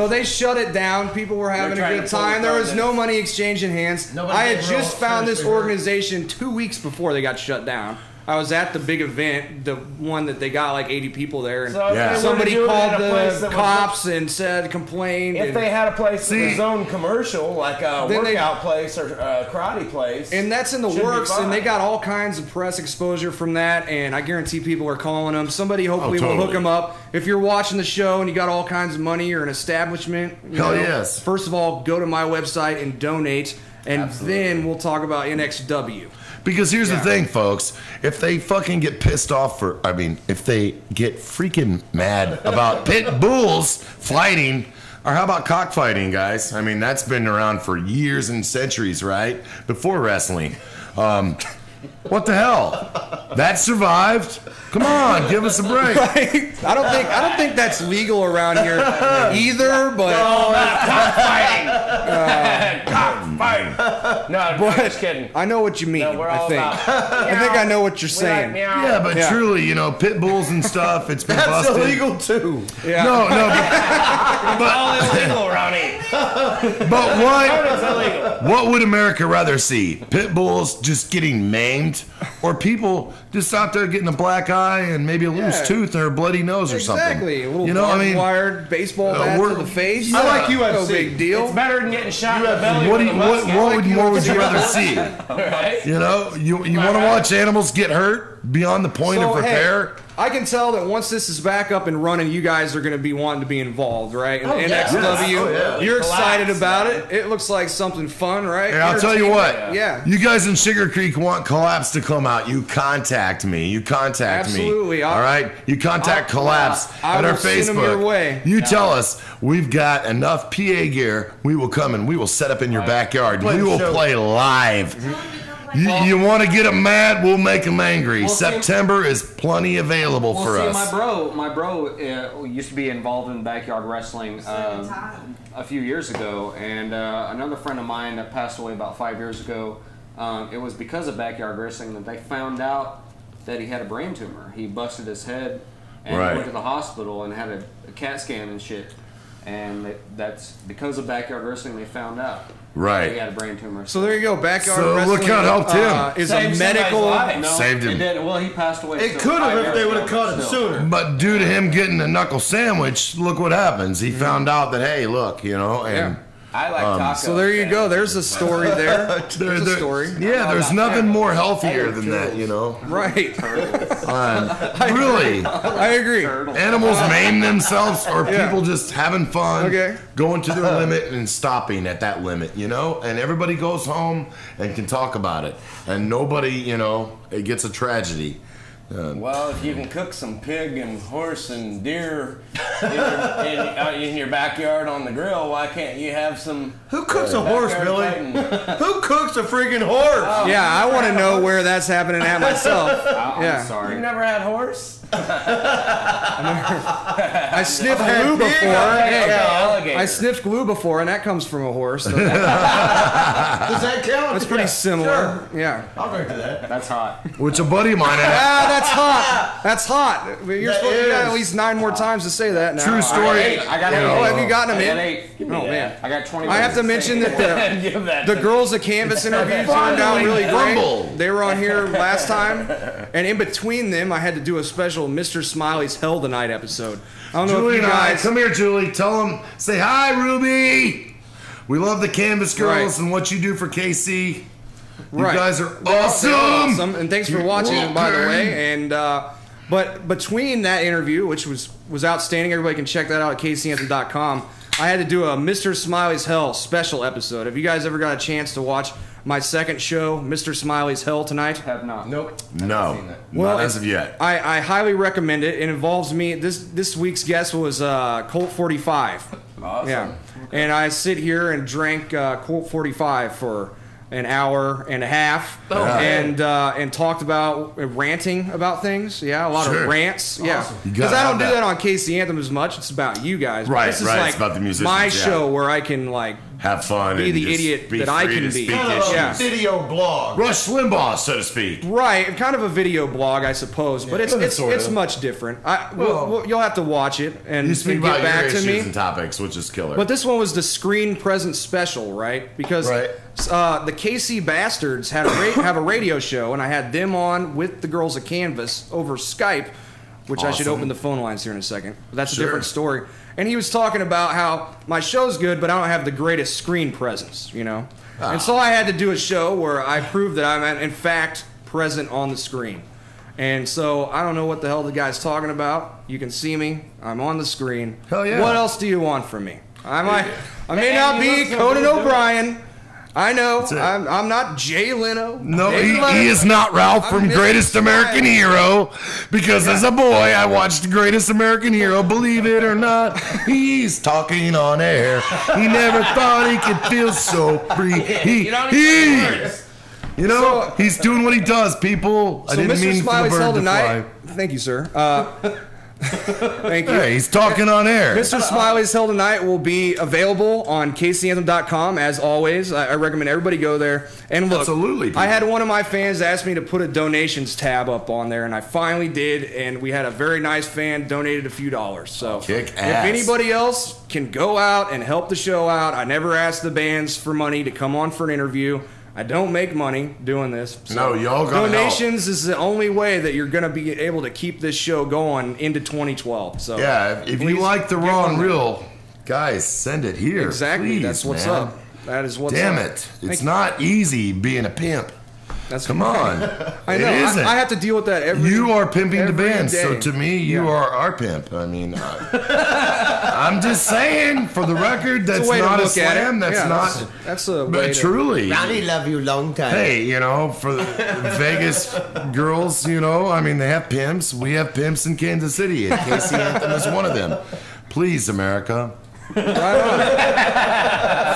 they shut it down. People were having a good time. There was no money exchanging hands. I had just found this organization 2 weeks before they got shut down. I was at the big event, the one that they got like 80 people there, and So somebody called the the cops and said, complained. If they had a place in the zone commercial, like a Then they- workout place or a karate place, and that's in the should be works, and fine. they got all kinds of press exposure from that, and I guarantee people are calling them. Somebody hopefully will totally. hook them up. If you're watching the show and you got all kinds of money or an establishment, Hell yes. First of all, go to my website and donate, and then we'll talk about NXW. Because here's the thing, folks. If they fucking get pissed off if they get freaking mad about pit bulls fighting, or how about cockfighting, guys? I mean, that's been around for years and centuries, right? Before wrestling. What the hell? That survived? Come on, give us a break. Right? I don't think that's legal around here either, but cockfighting. No, I'm just kidding. I know what you mean. No, we're all I think. I think I know what you're saying. Yeah, but truly, pit bulls and stuff, it's been That's busted. illegal too. Yeah. No, It's all illegal around here. but what would America rather see? Pit bulls just getting maimed, or people just out there getting a black eye and maybe a loose tooth or a bloody nose or something? Exactly. A little wired baseball bat to the face. I like UFC. No big deal. It's better than getting shot in the belly. What with a more would you rather see? Right? You want to watch animals get hurt beyond the point of repair? I can tell that once this is back up and running, you guys are going to be wanting to be involved, right? In NXW, you're excited about it. It looks like something fun, right? Hey, I'll tell you what. Yeah. You guys in Sugar Creek want Collapse to come out. You contact me. Absolutely. All right? You contact Collapse I at our will send them Facebook. your way. You tell us we've got enough PA gear. We will come and we will set up in your backyard. We will play live. You want to get them mad? We'll make them angry. September is plenty available for us. My bro used to be involved in backyard wrestling a few years ago, and another friend of mine that passed away about 5 years ago. It was because of backyard wrestling that they found out that he had a brain tumor. He busted his head and went to the hospital and had a CAT scan and shit. And that's because of backyard wrestling they found out. Right. He had a brain tumor. So there you go. Backyard So wrestling. look how it helped him. Is a medical. No, Saved him. It didn't. Well, he passed away. It could have if they would have caught it sooner. But due to him getting a knuckle sandwich, look what happens. He found out that, hey, look, and I like tacos. So there you go. There's a story there. There's a story. Yeah, there's nothing more healthier than that, Right. Really. I agree. Animals maim themselves, or people just having fun, Okay. going to their limit and stopping at that limit, and everybody goes home and can talk about it, and nobody, it gets a tragedy. Well, if you can cook some pig and horse and deer in your backyard on the grill, why can't you have some? Who cooks a horse, Billy? Who cooks a freaking horse? Yeah, I want to know where that's happening at myself. I'm sorry. You've never had horse? I sniffed glue before. I sniffed glue before, and that comes from a horse. Does that count? That's pretty similar. Sure. Yeah. I'll drink to that. That's hot. Which a buddy of mine That's hot. That's hot. You're supposed to get at least 9 more times to say that now. True story. I got 8. Oh, have you gotten them I got in? 8. Oh, man. I got 20. I have to mention that the Girls of Canvas interview turned out really great. They were on here last time, and in between them, I had to do a special Mr. Smiley's Hell Tonight episode. I don't know Julie if you and I, guys... come here, Julie. Tell them, say hi, Ruby. We love the Canvas Girls and what you do for KC. You guys are awesome. And thanks for watching, by the way. And but between that interview, which was outstanding, everybody can check that out at kcanthem.com. I had to do a Mr. Smiley's Hell special episode. Have you guys ever got a chance to watch my second show, Mr. Smiley's Hell Tonight? Have not. Nope. No, not as of yet. I highly recommend it. It involves me. This week's guest was Colt 45. Awesome. Yeah, and I sit here and drank Colt 45 for an hour and a half, and talked about ranting about things. Yeah, a lot of rants. Yeah, because I don't do that on KC Anthem as much. It's about you guys. Right, This is right. like It's about the musicians, my show where I can like have fun, be and the just idiot be that I free can to be. speak Kind of issues. a video blog. Rush Limbaugh, so to speak. Right, kind of a video blog, I suppose, but it's Sort of. much different. You'll have to watch it and, You speak and get about back your to issues me. and topics, which is killer. But this one was the Screen Present Special, right? Because the KC Bastards have a radio show, and I had them on with the girls at Canvas over Skype, which I should Awesome. open the phone lines here in a second. But that's Sure. a different story. And he was talking about how my show's good, but I don't have the greatest screen presence, you know? And so I had to do a show where I proved that I'm, in fact, present on the screen. And so I don't know what the hell the guy's talking about. You can see me. I'm on the screen. Hell yeah. What else do you want from me? I may not be Conan O'Brien. I know. I'm not Jay Leno. No, he is not Ralph from Greatest American Hero, because as a boy I watched Greatest American Hero. Believe it or not, he's talking on air. He never thought he could feel so free. He's doing what he does, people. I So didn't Mr. mean for the Smiley's bird held to tonight. fly. Thank you, sir. Thank you. Hey, he's talking on air. Mr. Smiley's Hell Tonight will be available on KCAnthem.com as always. I recommend everybody go there. And look, Absolutely. I had one of my fans ask me to put a donations tab up on there, and I finally did. And we had a very nice fan donated a few dollars. So Kick if ass. anybody else can go out and help the show out, I never asked the bands for money to come on for an interview. I don't make money doing this. So No, y'all gotta donations is the only way that you're going to be able to keep this show going into 2012. So Yeah, if you please like the get raw on and there. real, guys, send it here. Exactly, please, that's what's man. up. That is what's Damn up. it. Thank It's you. not easy being a pimp. Come on. I know. It isn't. I have to deal with that every. You are pimping the every band, so day. to me, you Yeah. are our pimp. I mean, I'm just saying, for the record, It's that's a way to not a look at it. slam. That's Yeah, not. That's a way But to- truly, Ronnie love you long time. hey, you know, for the Vegas girls, you know, I mean, they have pimps. We have pimps in Kansas City, and KC Anthem is one of them. Please, America.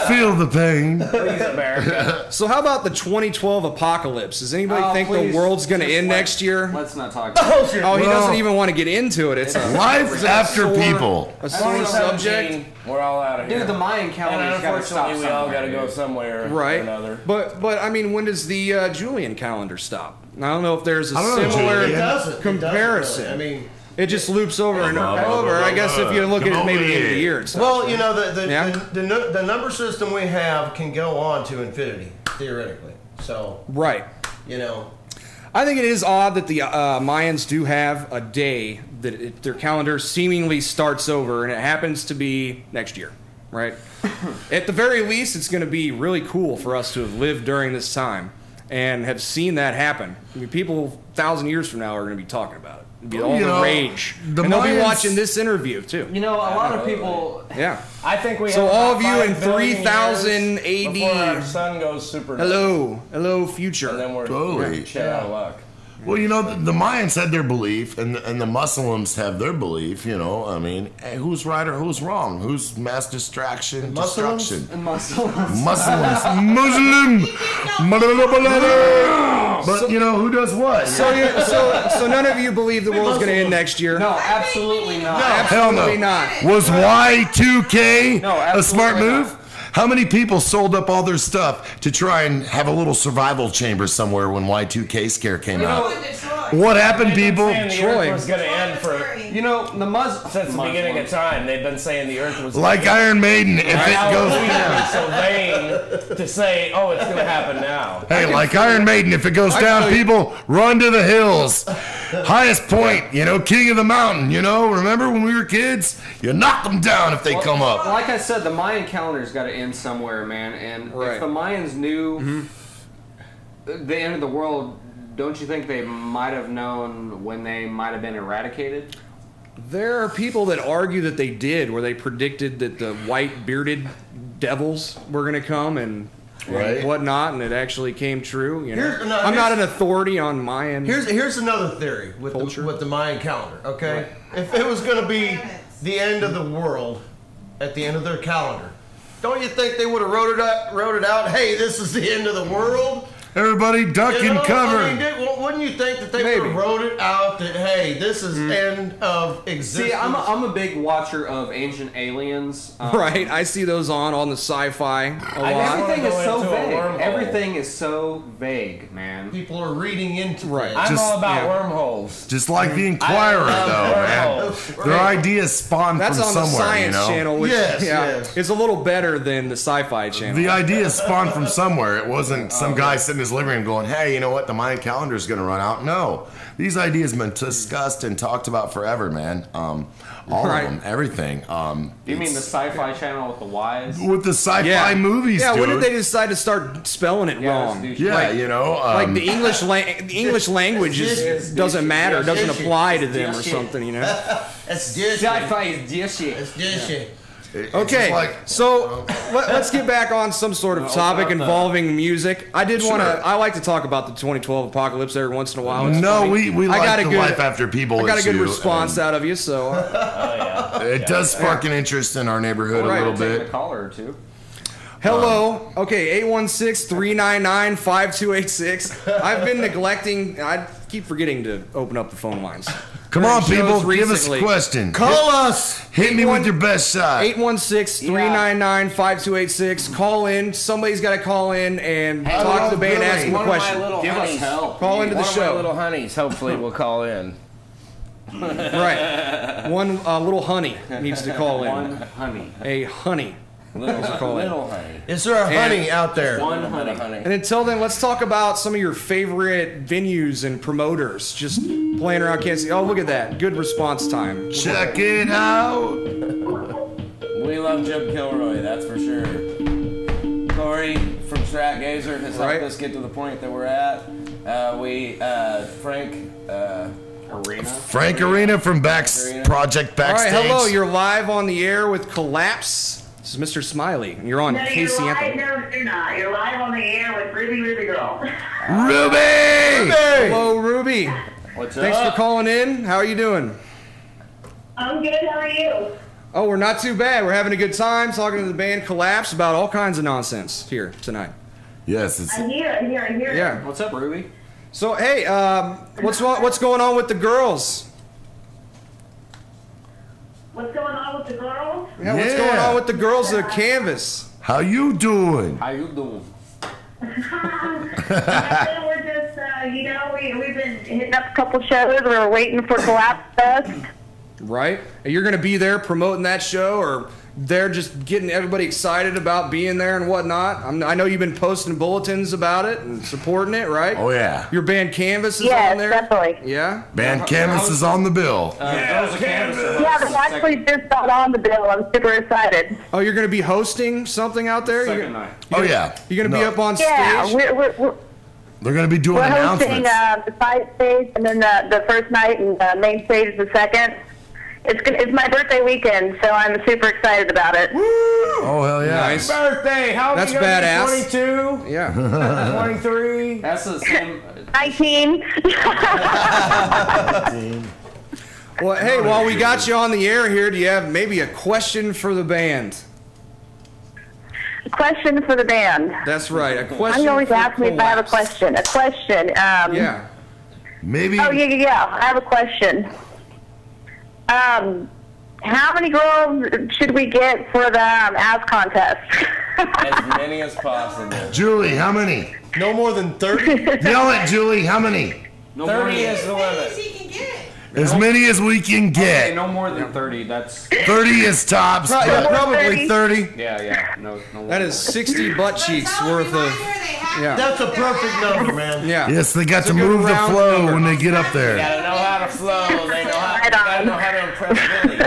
Feel the pain. Please, America. So how about the 2012 apocalypse? Does anybody think Please, the world's going to just end next year? Let's not talk about it. Oh, he Well, doesn't even want to get into it. It's a life after people. A sore subject. We're all out of here. Dude, the Mayan And calendar's got to stop unfortunately, we all somewhere, got to go dude. somewhere or Right. another. But I mean, when does the Julian calendar stop? I don't know if there's a I don't know, similar Julian. It doesn't. comparison. I mean, It just loops over and over. I guess if you look at it maybe the end of the year. It's well, you know, Yeah. the number system we have can go on to infinity, theoretically. So, right. you know, I think it is odd that the Mayans do have a day that their calendar seemingly starts over, and it happens to be next year, right? At the very least, it's going to be really cool for us to have lived during this time and have seen that happen. I mean, people 1,000 years from now are going to be talking about it. It'll be all You the know, rage. the And they'll be Mayans- watching this interview, too. You know, a lot of people. Yeah. I think we So have all about of you in 5 billion 3000 years AD. before our sun goes super. Hello, future. And then we're Totally. shit out of luck. Well, you know, the Mayans had their belief, and the Muslims have their belief. You know, I mean, hey, who's right or who's wrong? Who's mass distraction, Muslims? destruction? And Muslims. Muslim. But you know, who does what? So none of you believe the world's going to end next year? No, absolutely not. Hell no. Absolutely not. Was Y2K No, a smart absolutely move? How many people sold up all their stuff to try and have a little survival chamber somewhere when Y2K scare came out? What happened, people? Saying the Troy. Earth was going to end for You know, the since the beginning of time. They've been saying the Earth was Like gonna Iron Maiden, if end. it How goes are we down. so vain to say, oh, it's going to happen now? Hey, like Iron Maiden, if it goes down, people run to the hills. Highest point, you know, king of the mountain, you know. Remember when we were kids? You knock them down if they come up. Like I said, the Mayan calendar's got to end somewhere, man. And Right. if the Mayans knew the end of the world, don't you think they might have known when they might have been eradicated? There are people that argue that they did, where they predicted that the white bearded devils were going to come and Right. whatnot, and it actually came true. You know? Here's- no, I'm not here's- an authority on Mayan. here's another theory with the Mayan calendar. Okay, if it was going to be the end of the world at the end of their calendar, don't you think they would have wrote it out? Hey, this is the end of the world. Everybody duck and cover. I mean, wouldn't you think that they would have wrote it out that, hey, this is end of existence? See, I'm a big watcher of Ancient Aliens. Right, I see those on the sci-fi a lot. Everything is so vague. Everything is so vague, man. People are reading into right. I'm all about wormholes. Just like the Inquirer, though, man. Their ideas spawn That's from on somewhere, the Science you know? Channel, which yes. it's a little better than the Sci-Fi Channel. The ideas spawned from somewhere. It wasn't some guy sitting in his living room going, hey, you know what? The Mayan calendar is going to run out. No. These ideas have been discussed and talked about forever, man. All of them, everything. You mean the Sci-Fi Channel with the Y's? With the sci-fi movies, Yeah, dude. when did they decide to start spelling it wrong? Yeah, like, you know. like the English language doesn't matter, doesn't apply to them or something, you know? It's this Sci-fi is this shit. It's this shit. Okay, so let's get back on some sort of topic involving music. I did want to. I like to talk about the 2012 apocalypse every once in a while. It's funny. we like the Life After People I got a good issue, response out of you, so. It does spark an interest in our neighborhood a little bit. A caller or two. Hello. Okay, 816-399-5286. I've been neglecting. I keep forgetting to open up the phone lines. Come on, people, give us a question. Call us. Hit me with your best shot. 816-399-5286. Call in. Somebody's got to call in and talk to the band, ask them a question. Give us help. Call into the show. One of my little honeys, hopefully, will call in. Right. One little honey needs to call in. One honey. A honey. Little honey. Is there a honey out there? One honey. And until then, let's talk about some of your favorite venues and promoters. Just playing around Kansas City. Oh, look at that. Good response time. Check it out. We love Jim Kilroy, that's for sure. Corey from Stratgazer has helped us get to the point that we're at. Frank Arena from Project Backstage. All right, hello. You're live on the air with Collapse. This is Mr. Smiley. You're on KC Anthem. No, you're not. You're live on the air with Ruby Girl. Ruby! Hello, Ruby. What's Thanks for calling in. How are you doing? I'm good. How are you? Oh, we're not too bad. We're having a good time talking to the band Collapse about all kinds of nonsense here tonight. Yes, it's. I'm here. Yeah. What's up, Ruby? So, hey, what's going on with the girls? What's going on with the girls? Yeah, what's going on with the girls at Canvas? How you doing? How you doing? We're just, we've been hitting up a couple shows. We're waiting for Collapse Fest. Right? And you're going to be there promoting that show, or they're just getting everybody excited about being there and whatnot? I know you've been posting bulletins about it and supporting it, right? Oh, yeah. Your band Canvas is on there? Definitely. Yeah? Band Canvas is on the bill. Yeah, they actually just got on the bill. I'm super excited. Oh, you're going to be hosting something out there? Yeah. You're going to be up on stage? Yeah, we're They're going to be doing we're announcements. hosting the side stage, and then the first night, and the main stage is the second. It's my birthday weekend, so I'm super excited about it. Oh, hell yeah. Nice. Birthday! How old That's you gonna badass. be? 22? Yeah. 23? That's the same. 19. Well, hey, while we got you on the air here, do you have maybe a question for the band? Question for the band. That's right. A question. You always for ask me if I have a Collapse. question. A question. Yeah. Maybe. Oh, yeah. I have a question. How many girls should we get for the ass contest? As many as possible. Julie, how many? No more than 30? Yell it, Julie, how many? No 30 is the limit. As many as we can get. Okay, no more than 30. That's 30 is tops. but- Probably 30. yeah. No. That is 60 butt cheeks worth of. Yeah. That's a perfect number, man. Yeah. Yes, they got It's to a good move the round flow number. when they get up You there. gotta know how to flow. They gotta know how to impress Billy.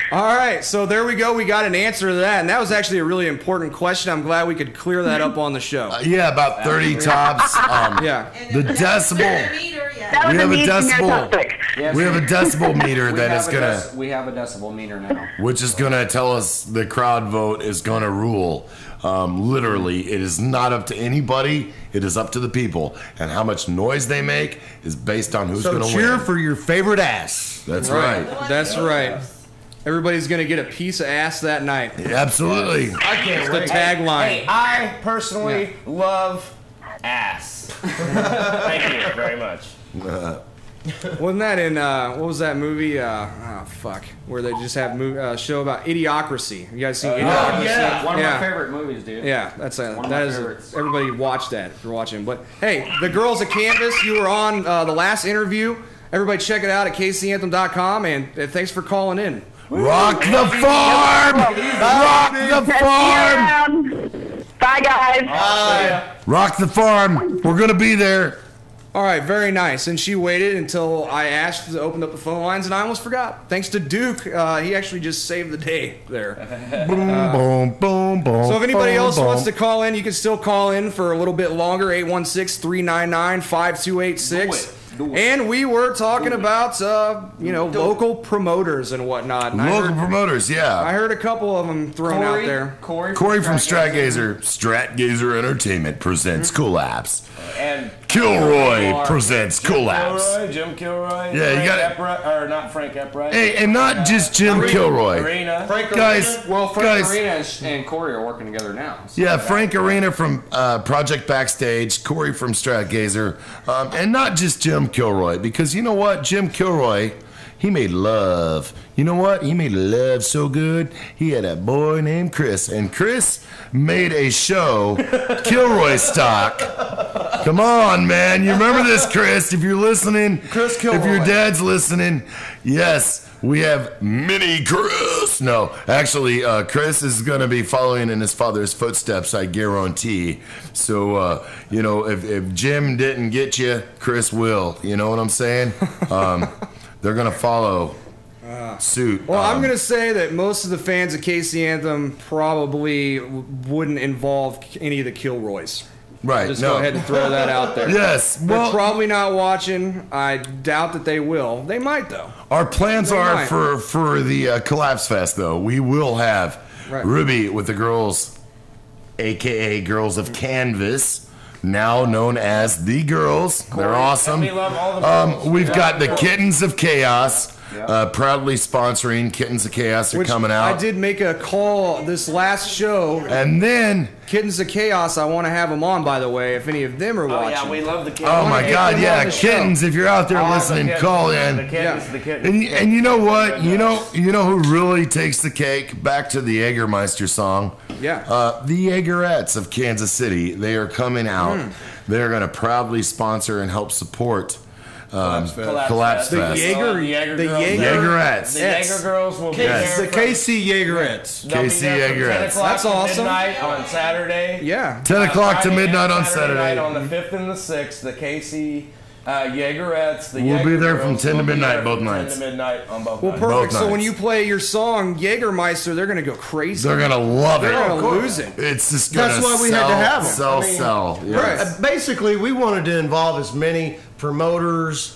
All right, so there we go. We got an answer to that, and that was actually a really important question. I'm glad we could clear that up on the show. Yeah, about 30 tops. Yeah. The decibel. That was We have a meeting your decibel. topic. Yes, We have a decibel meter we that have is a gonna, we have a decibel meter now. which is gonna tell us the crowd vote is gonna rule. Literally, it is not up to anybody. It is up to the people, and how much noise they make is based on who's So gonna cheer win. for your favorite ass. That's right. That's right. Everybody's going to get a piece of ass that night. Absolutely. I can't It's the wait. tagline. Hey, I personally love ass. Thank you very much. Wasn't that in what was that movie? Where they just have show about Idiocracy. You guys seen Idiocracy? Yeah, one of my favorite movies, dude. Yeah, that's one of that my is favorites. everybody watch that if you're watching. But hey, the girls at Canvas, you were on the last interview. Everybody check it out at kcanthem.com, and thanks for calling in. Rock the farm! Rock the farm! Bye, guys. Rock the farm. We're gonna be there. All right, very nice. And she waited until I asked to open up the phone lines, and I almost forgot. Thanks to Duke, he actually just saved the day there. Boom, boom, boom, boom. So if anybody boom, else boom. wants to call in, you can still call in for a little bit longer, 816-399-5286. And we were talking about, local promoters and whatnot. And Local promoters, yeah. I heard a couple of them thrown out there. Corey from Stratgazer. Stratgazer Entertainment presents Collapse. And Kilroy presents Collapse. Jim Kilroy. Yeah, you got it. Or not Frank Eppright. Hey, and not just Jim Kilroy. Frank guys, Well, Frank guys, Arena and Corey are working together now. So yeah, Frank Arena from Project Backstage, Corey from Stratgazer, and not just Jim Kilroy, because you know what? Jim Kilroy, he made love. You know what? He made love so good, he had a boy named Chris, and Chris made a show, Kilroy Stock. Come on, man. You remember this, Chris? If you're listening, Chris Kilroy. If your dad's listening, yes, we have Mini Chris. No, actually, Chris is going to be following in his father's footsteps, I guarantee. So, if Jim didn't get you, Chris will. You know what I'm saying? They're going to follow suit. Well, I'm going to say that most of the fans of KC Anthem probably wouldn't involve any of the Kilroys. Right. Just go ahead and throw that out there. Yes. They're Well, probably not watching. I doubt that they will. They might, though. our plans They are might. for the Collapse Fest, though. We will have Right. Ruby with the girls, a.k.a. Girls of Canvas, now known as The Girls. They're awesome. we love all the girls. We've Yeah. got the Kittens of Chaos, proudly sponsoring Kittens of Chaos are Which coming out. I did make a call this last show. And then Kittens of Chaos, I want to have them on, by the way, if any of them are watching. yeah, we love the kittens. Oh my God! Yeah, Kittens. If you're out there listening, call in. The kittens, the kittens. And you know what? You know who really takes the cake? Back to the Jägermeister song. Yeah. The Jägerettes of Kansas City. They are coming out. They're going to proudly sponsor and help support Collapse Fest. The Jaeger, Jaeger the girls. Jaeger, Jägerettes. The Jaeger girls will be Yes. there. The KC Jägerettes. They'll be KC there from 10 Jägerettes. o'clock That's to awesome. midnight on Saturday. Yeah. 10 o'clock to Friday midnight and on Saturday. night on the 5th and the 6th, the KC Jägerettes. The We'll Jaeger be there from girls 10 to will be midnight there both from nights. 10 to midnight on both Well, nights. perfect. So nights. when you play your song, Jägermeister, they're going to go crazy. They're going to love it. They're going to lose it. It's just going to That's why we had to have 'em. Sell, I mean, sell. Yes. Basically, we wanted to involve as many promoters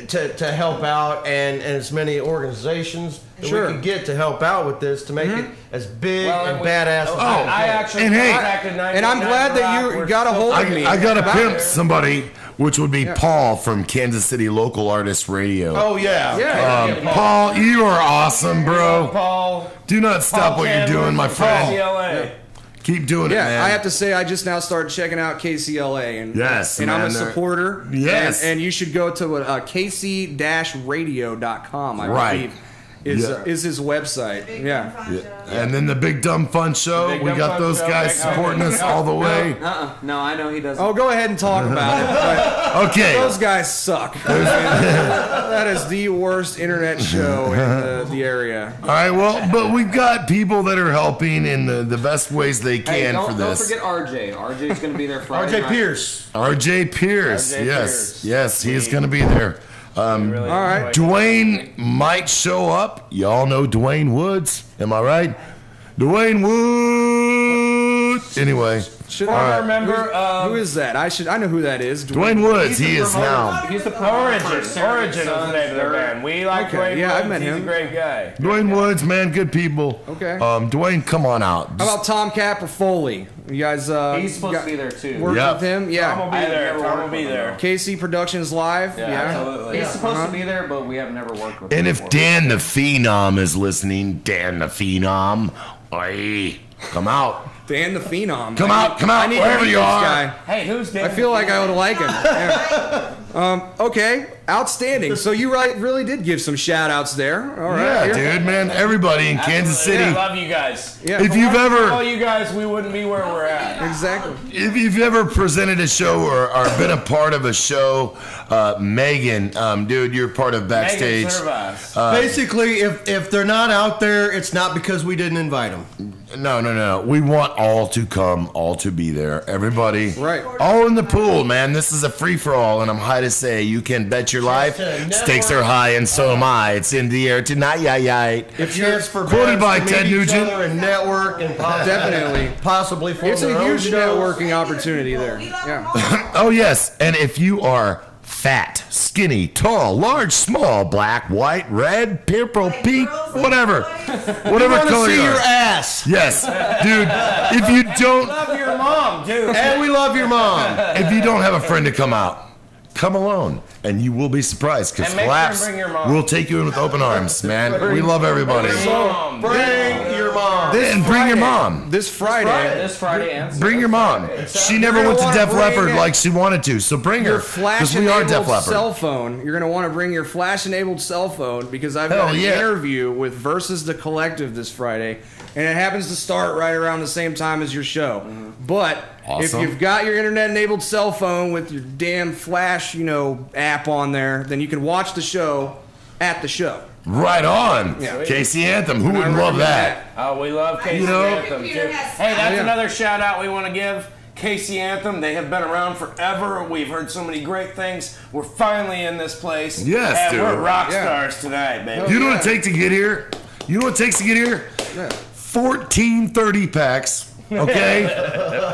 to help out and as many organizations that Sure. we could get to help out with this to make it as big Well, and we- badass as I possible. actually And hey, contacted 99 and I'm glad that Rock. you We're got a still- hold of me. I got to about pimp it. somebody, which would be Paul from Kansas City Local Artist Radio. Oh, yeah. Yeah. Paul, you are awesome, bro. Paul. Do not stop what you're doing, my friend. KCLA. Keep doing it, Yeah, man. I have to say, I just now started checking out KCLA, and Yes, and I'm man, a they're- supporter. Yes. and you should go to kc-radio.com. I Right. believe is his website. Yeah. And then the Big Dumb Fun Show. Big We Dumb got Fun those Show, guys Big- supporting us all the way. No, I know he doesn't. Oh, go ahead and talk about it. But Okay. those guys suck. That is the worst internet show in the area. All right, well, but we've got people that are helping in the best ways they Hey, can don't, for don't this. forget RJ. RJ's going to be there Friday RJ night. Pierce. RJ Pierce. RJ Yes. Pierce. Yes, he is going to be there. All right. Dwayne might show up. Y'all know Dwayne Woods. Am I right? Dwayne Woods. Anyway. Former member Who is that? I know who that is. Dwayne Woods. He is now. He's the Origin is the name of their band. We like Okay, Dwayne yeah, I've Woods. met He's him. a great guy. Dwayne Woods, man, good people. Okay. Dwayne, come on out. How about Tom Capofoli? You guys He's supposed to be there too. work Yep. with him? Tom will Yeah. be there. never Tom will worked be with there. KC Productions Live. Yeah. Absolutely. He's supposed to be there, but we have never worked with him And if before. Dan the Phenom is listening, Dan the Phenom, oi, come out. Dan the Phenom. Come out, wherever you are. Guy. Hey, who's Dan? I feel like I would like him. Yeah. Okay, outstanding. So you really did give some shout outs there. All right. Yeah, dude, man. Everybody in Kansas City. I love you guys. Yeah. If you've ever, all you guys, we wouldn't be where we're at. Exactly. If you've ever presented a show or been a part of a show, Megan, dude, you're part of backstage. Basically, if they're not out there, it's not because we didn't invite them. No. We want all to come, all to be there. Everybody. Right. All in the pool, man. This is a free-for-all, and I'm high to say you can bet your life. Stakes are high, and so am I. It's in the air tonight, If you're for quoted by Ted Nugent. And network and possibly form it's a huge networking opportunity there. Yeah. Oh, yes. And if you are fat, skinny, tall, large, small, black, white, red, purple, pink, whatever color see you are. your ass. Yes, dude. If you don't, We love your mom, dude. And we love your mom. if you don't have a friend to come out, come alone, and you will be surprised because And make sure Collapse and bring your mom. will take you in with open arms, man. We love everybody. Bring your mom. And bring your mom. This Friday. This Friday and Bring your mom. She never went to Def Leppard like she wanted to, so bring her. Your Because we are Def flash-enabled Leppard. cell phone. You're going to want to bring your flash-enabled cell phone because I've Hell got an yeah. interview with Versus the Collective this Friday, and it happens to start right around the same time as your show. But Awesome. if you've got your internet-enabled cell phone with your damn flash, app on there, then you can watch the show at the show. Right on. Yeah. KC Anthem. Who wouldn't love that? Oh, we love KC Anthem, too. Hey, that's another shout out we want to give. KC Anthem, they have been around forever. We've heard so many great things. We're finally in this place. Yes, and dude. we're rock stars tonight, baby. You know what it takes to get here? You know what it takes to get here? 14 30-packs. Okay?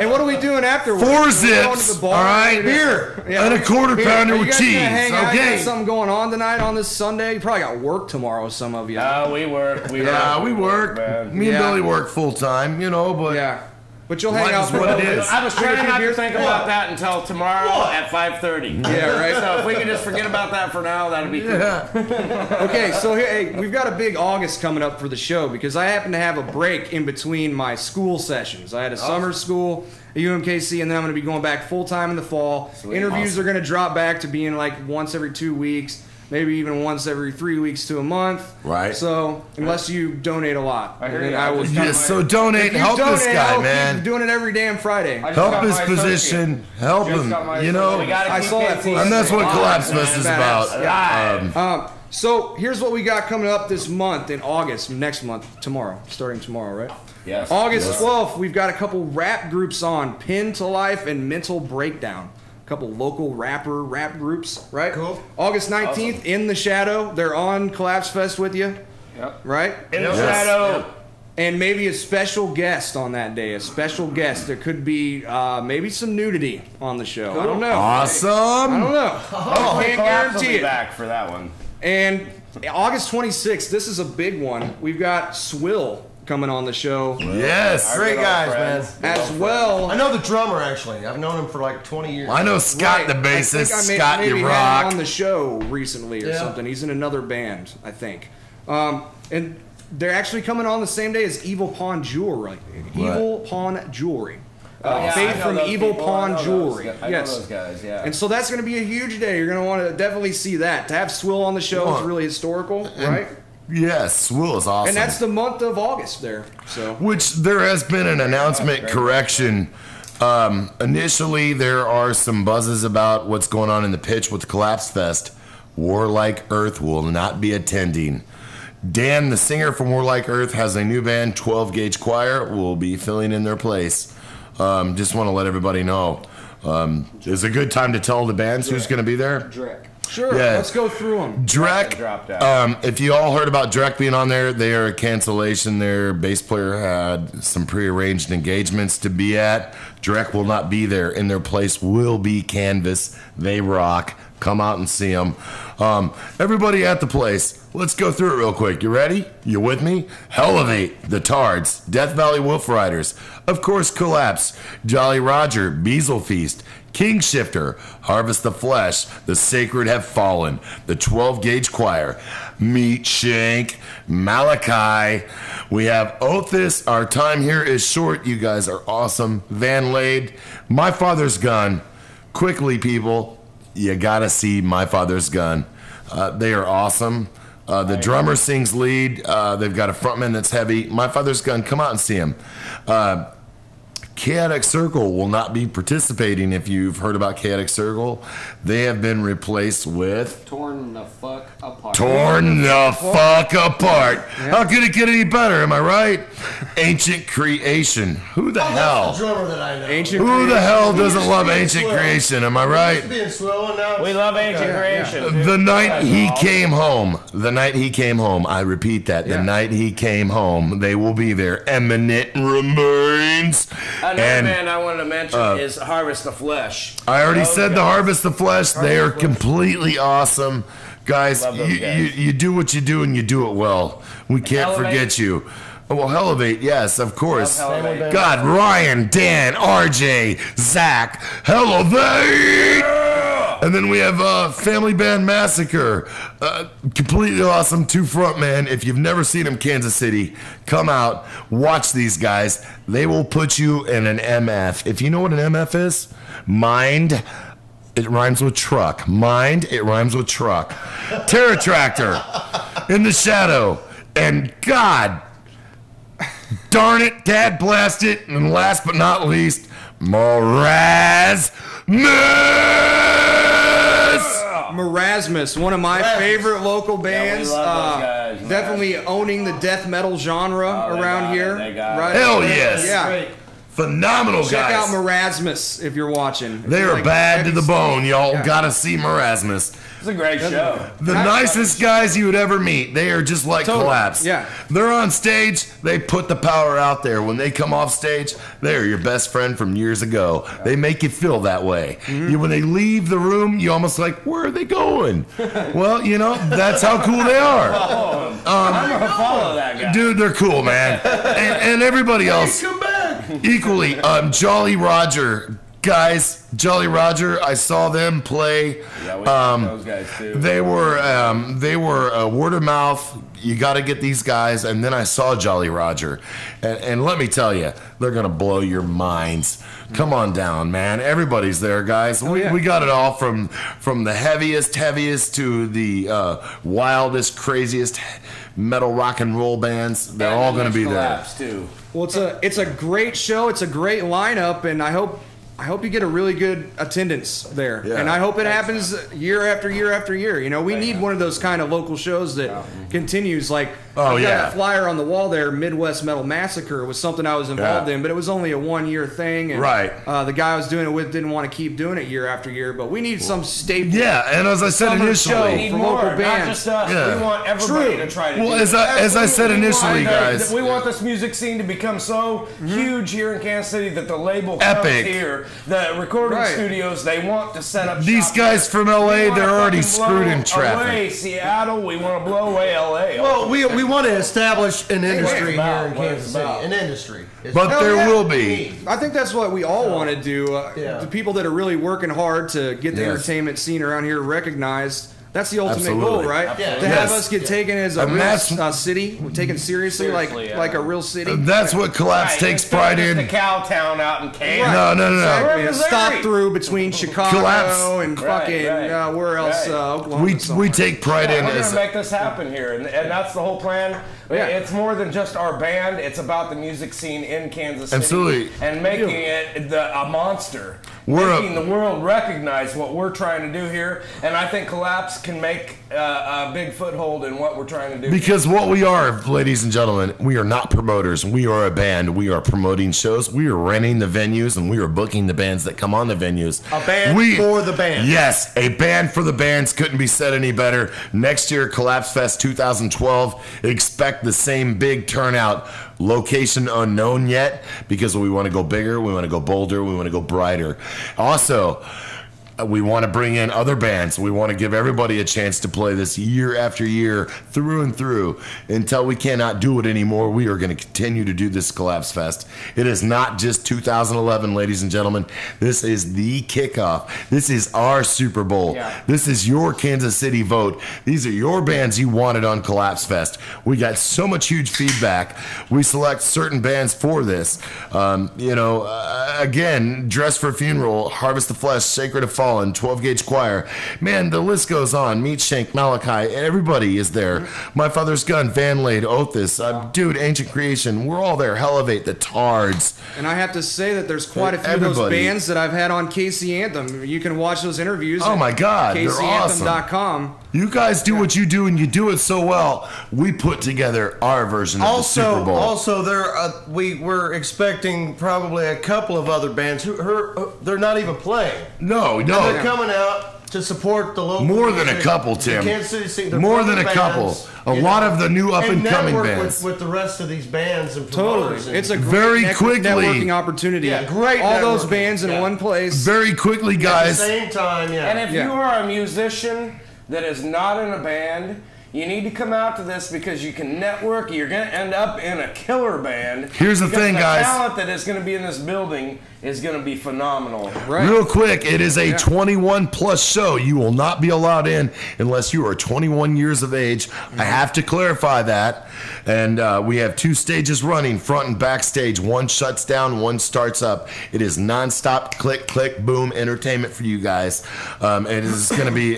And what are we doing afterwards? 4 We're going to zips, the bar. all right? Beer. And a quarter pounder Are you with guys gonna cheese, hang out? You okay? got something going on tonight on this Sunday? You probably got work tomorrow, some of you. Oh, we work. We work. Man. Me and Billy work full time, but Yeah. But you'll hang life out is for what a it little bit. is. I was trying not to think about that until tomorrow at 5:30. Yeah, right. So if we could just forget about that for now, that'd be cool. Okay, so hey, we've got a big August coming up for the show because I happen to have a break in between my school sessions. I had a summer school at UMKC, and then I'm going to be going back full time in the fall. Sweet. Interviews are going to drop back to being like once every 2 weeks, maybe even once every 3 weeks to a month. Right. So unless you donate a lot, I hear then you. I will. Yes, so donate If and you help this donate, guy, I'll man. keep doing it every damn Friday. Help his position. Help him. We gotta I keep saw that KC post. And that's what alive, Collapse man. Fest is about. So here's what we got coming up this month in August, next month, starting tomorrow, right? Yes. August 12th, we've got a couple rap groups on, Pin to Life and Mental Breakdown. A couple local rap groups, right? Cool. August 19th, In the Shadow. They're on Collapse Fest with you, Yep. right? In the shadow. And maybe a special guest on that day. A special guest. There could be maybe some nudity on the show. I don't know. Awesome. I don't know. Oh, Can't Collapse will guarantee be it. back for that one. And August 26th, this is a big one. We've got Swill coming on the show Yes. Great guys, man. as well. I know the drummer, actually. I've known him for like 20 years. I know Scott, Right. the I bassist. think I Scott, maybe you had him rock. on the show recently or Yeah. something. He's in another band, I think. And they're actually coming on the same day as Evil Pawn Jewelry. Evil Pawn Jewelry. yeah, Faith I know from those Evil people. Pawn I know Jewelry. those guys. I know Yes. those guys, yeah. And so that's going to be a huge day. You're going to want to definitely see that. To have Swill on the show is really historical, right? Yes, Swill is awesome. And that's the month of August there. So Which there has been an announcement correction. Initially, there are some buzzes about what's going on in the pitch with the Collapse Fest. Warlike Earth will not be attending. Dan, the singer from Warlike Earth, has a new band, 12 Gauge Choir, will be filling in their place. Just want to let everybody know. It's a good time to tell the bands who's going to be there. Drek. sure, Yeah. let's go through them. Drek, dropped out. if you all heard about Drek being on there, they are a cancellation. Their bass player had some prearranged engagements to be at. Drek will not be there. In their place will be Canvas. They rock. Come out and see them. Everybody at the place, let's go through it real quick. You ready? You with me? Elevate, The Tards, Death Valley Wolf Riders, of course Collapse, Jolly Roger, Beazle Feast, King Shifter, Harvest the Flesh, The Sacred Have Fallen, the 12-Gauge Choir, Meat Shank, Malachi. We have Othis. Our time here is short. You guys are awesome. Van Lade, My Father's Gun. Quickly, people, you gotta see My Father's Gun. They are awesome. The drummer sings lead. They've got a frontman that's heavy. My Father's Gun, come out and see him. Chaotic Circle will not be participating. If you've heard about Chaotic Circle, they have been replaced with Torn the Fuck Apart. Torn the Fuck Apart. How could it get any better? Am I right? Ancient Creation. Who the hell? That's the drummer that I know. Who the hell doesn't love Ancient Creation? Am I right? We love Ancient Creation. The night he came home. The night he came home. I repeat that. The night he came home. They will be there. Eminent Remains. Another band I wanted to mention is Harvest the Flesh. I already said the Harvest the Flesh. They are completely awesome. Guys, you do what you do and you do it well. We can't forget you. Well, Elevate, yes, of course. God, Ryan, Dan, RJ, Zach, Elevate! And then we have Family Band Massacre. Completely awesome, two frontmen. If you've never seen them, Kansas City, come out, watch these guys. They will put you in an MF. If you know what an MF is, Mind, it rhymes with truck. Mind, it rhymes with truck. Terror Tractor, In the Shadow, and God darn it, Dad blast it, and last but not least, Marasmus, one of my favorite local bands. Definitely owning the death metal genre around here. Right? Hell yes. Yeah. Phenomenal guys. Check out Marasmus if you're watching. They are bad to the bone. Y'all gotta see Marasmus. It's a great show. The nicest guys you would ever meet. They are just like Collapse. Yeah. They're on stage. They put the power out there. When they come off stage, they're your best friend from years ago. They make you feel that way. When they leave the room, you almost like, where are they going? Well, you know, that's how cool they are. I'm gonna follow that guy. Dude, they're cool, man. And everybody else. Come back. Equally, Jolly Roger. Guys, Jolly Roger, I saw them play. Yeah, we like those guys too. They were word of mouth. You got to get these guys. And then I saw Jolly Roger, and let me tell you, they're gonna blow your minds. Come on down, man. Everybody's there, guys. We got it all from the heaviest to the wildest, craziest metal rock and roll bands. They're all gonna be there. Too. Well, it's a great show. It's a great lineup, and I hope you get a really good attendance there. Yeah. And I hope it happens year after year after year. You know, we need one of those kind of local shows that continues. Like, I got a flyer on the wall there, Midwest Metal Massacre was something I was involved in, but it was only a 1-year thing. And the guy I was doing it with didn't want to keep doing it year after year, but we need some staple. Yeah, and as I said initially, from local bands. Not just us. We want everybody to try to do it. As I said initially, guys. We want this music scene to become so huge here in Kansas City that the label comes here. The recording studios, they want to set up these guys from LA, they're already screwed in traffic. Away Seattle, we want to blow away LA. Well, we want to establish an industry here in Kansas City. An industry. But there will be. I think that's what we all want to do. The people that are really working hard to get the entertainment scene around here recognized. That's the ultimate goal, right? Yeah. To have us get taken as a real city, taken seriously like a real city. That's what Collapse takes pride in. The cow town out in Kansas. No. Exactly. Stop through between Chicago and fucking where else? Oklahoma. We take pride in. We're gonna make this happen here, and that's the whole plan. It's more than just our band. It's about the music scene in Kansas City. Absolutely. And making it a monster. Making the world recognize what we're trying to do here. And I think Collapse can make a big foothold in what we're trying to do. Because what we are, ladies and gentlemen, we are not promoters. We are a band. We are promoting shows. We are renting the venues, and we are booking the bands that come on the venues. A band for the band. Yes, a band for the bands. Couldn't be said any better. Next year, Collapse Fest 2012. Expect the same big turnout. Location unknown yet, because we want to go bigger, we want to go bolder, we want to go brighter. Also, We want to bring in other bands. We want to give everybody a chance to play this year after year, through and through. Until we cannot do it anymore, we are going to continue to do this Collapse Fest. It is not just 2011, ladies and gentlemen. This is the kickoff. This is our Super Bowl. Yeah. This is your Kansas City vote. These are your bands you wanted on Collapse Fest. We got so much huge feedback. We select certain bands for this. Again, Dress for Funeral, Harvest the Flesh, Sacred of Fallen, 12-Gauge Choir. Man, the list goes on. Meat Shank, Malachi, everybody is there. My Father's Gun, Van Lade, Othis, dude, Ancient Creation. We're all there. Helevate, the Tards. And I have to say that there's quite a few of those bands that I've had on KC Anthem. You can watch those interviews. Oh my God, they're awesome. KCAnthem.com. You guys do what you do, and you do it so well. We put together our version of the Super Bowl. Also, we were expecting probably a couple of other bands who they're not even playing. No. And they're coming out to support the local. More than a couple, Tim. Kansas City scene. More than a couple. A lot of the new up-and-coming bands. With the rest of these bands and totally. promoters. It's a great networking opportunity. Yeah, great. All those bands in one place. Very quickly, guys. At the same time, yeah. And if you are a musician that is not in a band, you need to come out to this because you can network. You're going to end up in a killer band. Here's the thing, guys. The talent that is going to be in this building is going to be phenomenal. Right. Real quick, it is a 21-plus show. You will not be allowed in unless you are 21 years of age. I have to clarify that. And we have 2 stages running, front and backstage. One shuts down, one starts up. It is nonstop, click, click, boom, entertainment for you guys. It is going to be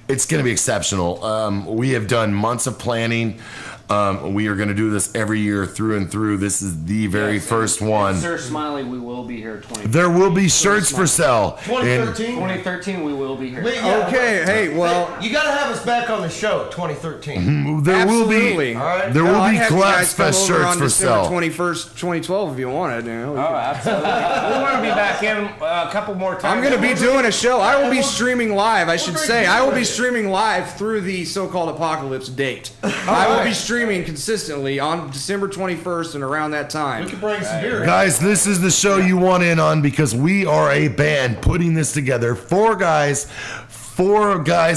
it's going to be exceptional. We have done months of planning. We are going to do this every year through and through. This is the very first one. Sir Smiley, we will be here. There will be shirts for sale. 2013, we will be here. Okay, hey, well, you got to have us back on the show. 2013. There absolutely. will be. All right. There will be Collapse Fest shirts for sale. 21st, 2012, if you wanted. Absolutely. We want to be back in a couple more times. I'm going to be doing a show. I will be streaming live. I should say I will be streaming live through the so-called apocalypse date. I will be streaming consistently on December 21st and around that time. We can bring some beer. Guys, this is the show you want in on because we are a band putting this together. 4 guys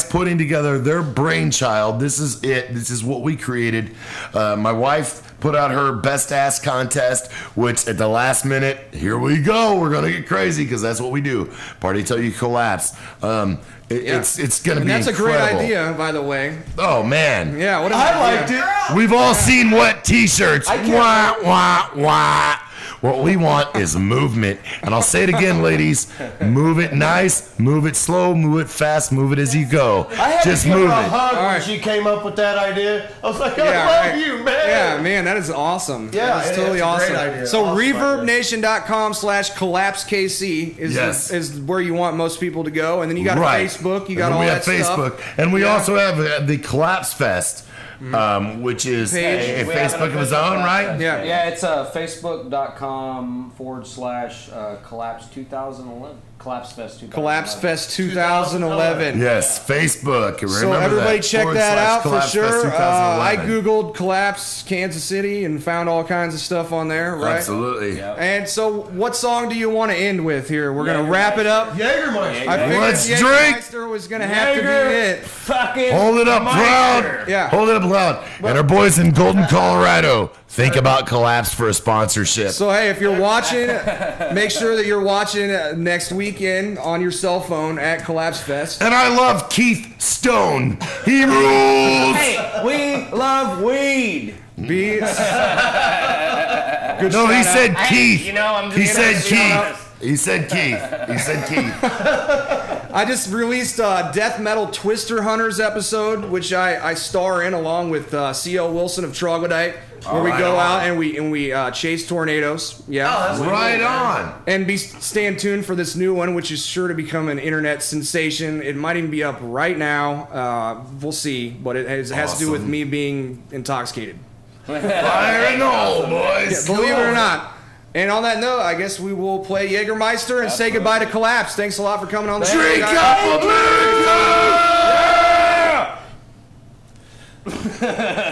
putting together their brainchild. This is it. This is what we created. My wife put out her best ass contest, which at the last minute, here we go. We're going to get crazy because that's what we do. Party till you collapse. It's going to be that's incredible. A great idea, by the way. Oh, man. Yeah, what I liked it. We've all seen wet t-shirts. Wah, wah, wah. What we want is movement. And I'll say it again, ladies. Move it nice, move it slow, move it fast, move it as you go. I had Just to give move her it. a hug when she came up with that idea. I was like, I love you, man. Yeah, man, that is awesome. Yeah, it's totally awesome. Great idea. So awesome reverbnation.com/collapsekc is where you want most people to go. And then you got Facebook, you got all that Facebook. stuff. And we also have the Collapse Fest. Which is a Facebook of his own, right? Yeah, it's facebook.com/collapse 2011. Collapse Fest 2011. Collapse Fest 2011. Yes, Facebook. Remember so everybody check that out for sure. I Googled Collapse Kansas City and found all kinds of stuff on there, right? Absolutely. Yep. And so what song do you want to end with here? We're going to wrap it up. Jägermeister. I figured Let's Jägermeister was going to have to be it. Fucking hold it up proud. Yeah. Hold it up loud. And our boys in Golden, Colorado, think about Collapse for a sponsorship. So, hey, if you're watching, make sure that you're watching next weekend on your cell phone at Collapse Fest. And I love Keith Stone. He rules. Hey, we love weed. He said Keith. He said Keith. He said Keith. He said Keith. I just released a Death Metal Twister Hunters episode, which I star in along with C.L. Wilson of Troglodyte, where we go out and we chase tornadoes. Yeah, right on. And stay tuned for this new one, which is sure to become an internet sensation. It might even be up right now. We'll see, but it has to do with me being intoxicated. Fire and all, boys. Yeah, believe it or not. And on that note, I guess we will play Jägermeister and say goodbye to Collapse. Thanks a lot for coming on the show. Drink up, America! Yeah!